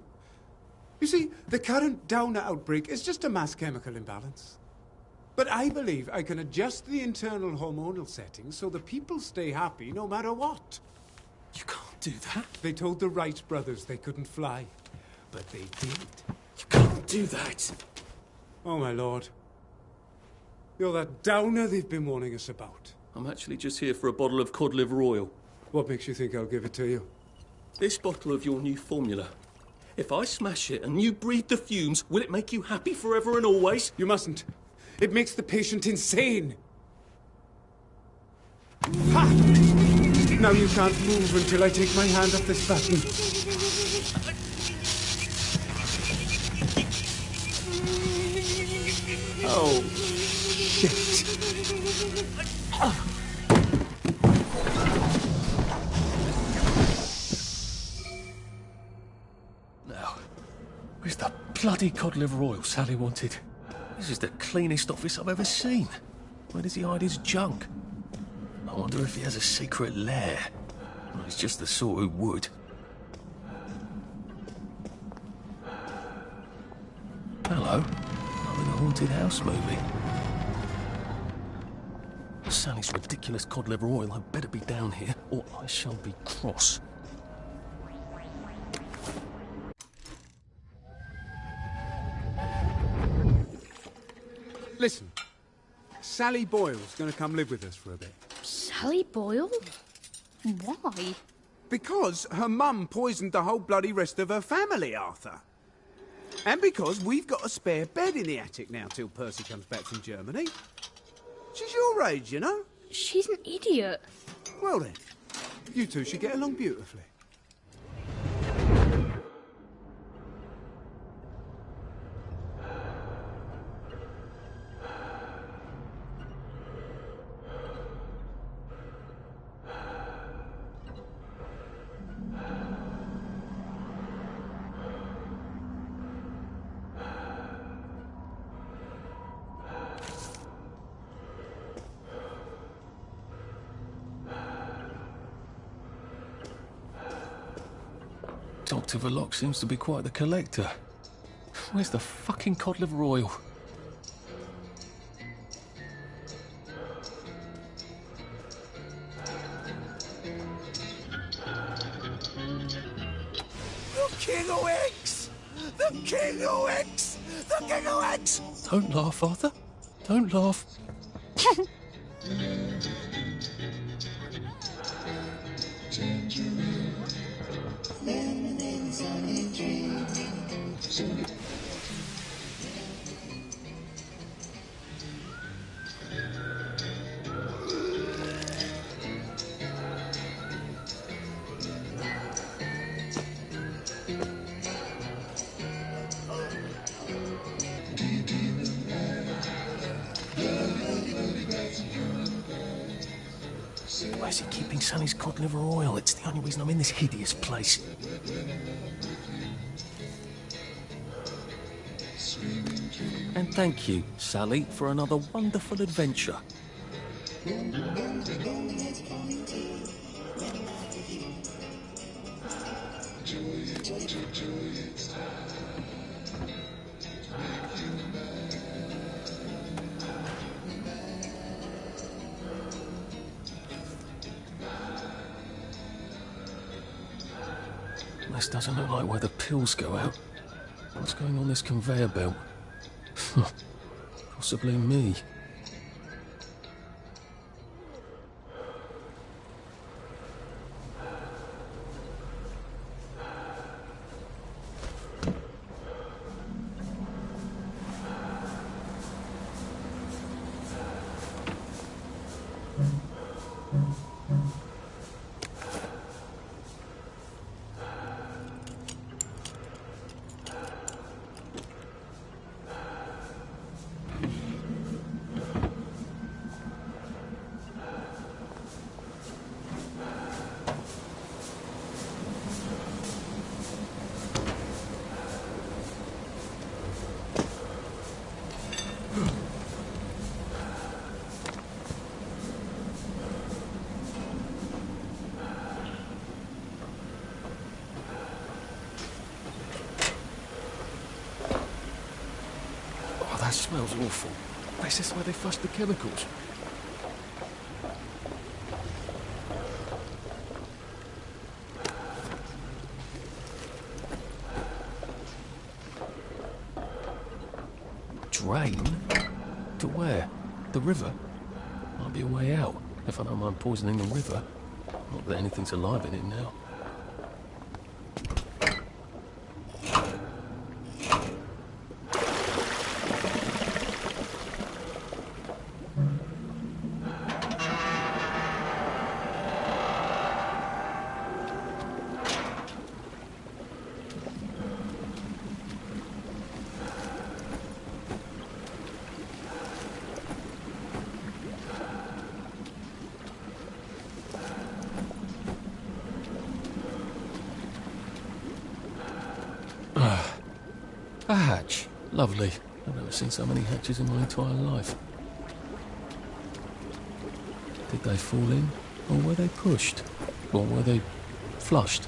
You see, the current Downer outbreak is just a mass chemical imbalance. But I believe I can adjust the internal hormonal settings so the people stay happy no matter what. You can't do that. They told the Wright brothers they couldn't fly, but they did. You can't do that. Oh, my lord. You're that Downer they've been warning us about. I'm actually just here for a bottle of cod liver oil. What makes you think I'll give it to you? This bottle of your new formula. If I smash it and you breathe the fumes, will it make you happy forever and always? You mustn't. It makes the patient insane. Ha! Now you can't move until I take my hand off this button. Oh, shit. Now, where's the bloody cod liver oil Sally wanted? This is the cleanest office I've ever seen. Where does he hide his junk? I wonder if he has a secret lair. Well, he's just the sort who would. Hello. I'm in a haunted house movie. Sally's ridiculous cod liver oil had better be down here, or I shall be cross. Listen, Sally Boyle's going to come live with us for a bit. Sally Boyle? Why? Because her mum poisoned the whole bloody rest of her family, Arthur. And because we've got a spare bed in the attic now till Percy comes back from Germany. She's your age, you know. She's an idiot. Well then, you two should get along beautifully. Dr. Verloc seems to be quite the collector. Where's the fucking cod liver oil? The King of X! The King of X! The King of X! Don't laugh, Arthur. Don't laugh. Where's he keeping Sally's cod liver oil? It's the only reason I'm in this hideous place. And thank you, Sally, for another wonderful adventure. This doesn't look like where the pills go out. What's going on this conveyor belt? Possibly me. That smells awful. This is where they flush the chemicals. Drain? To where? The river? Might be a way out, if I don't mind poisoning the river. Not that anything's alive in it now. A hatch. Lovely. I've never seen so many hatches in my entire life. Did they fall in? Or were they pushed? Or were they flushed?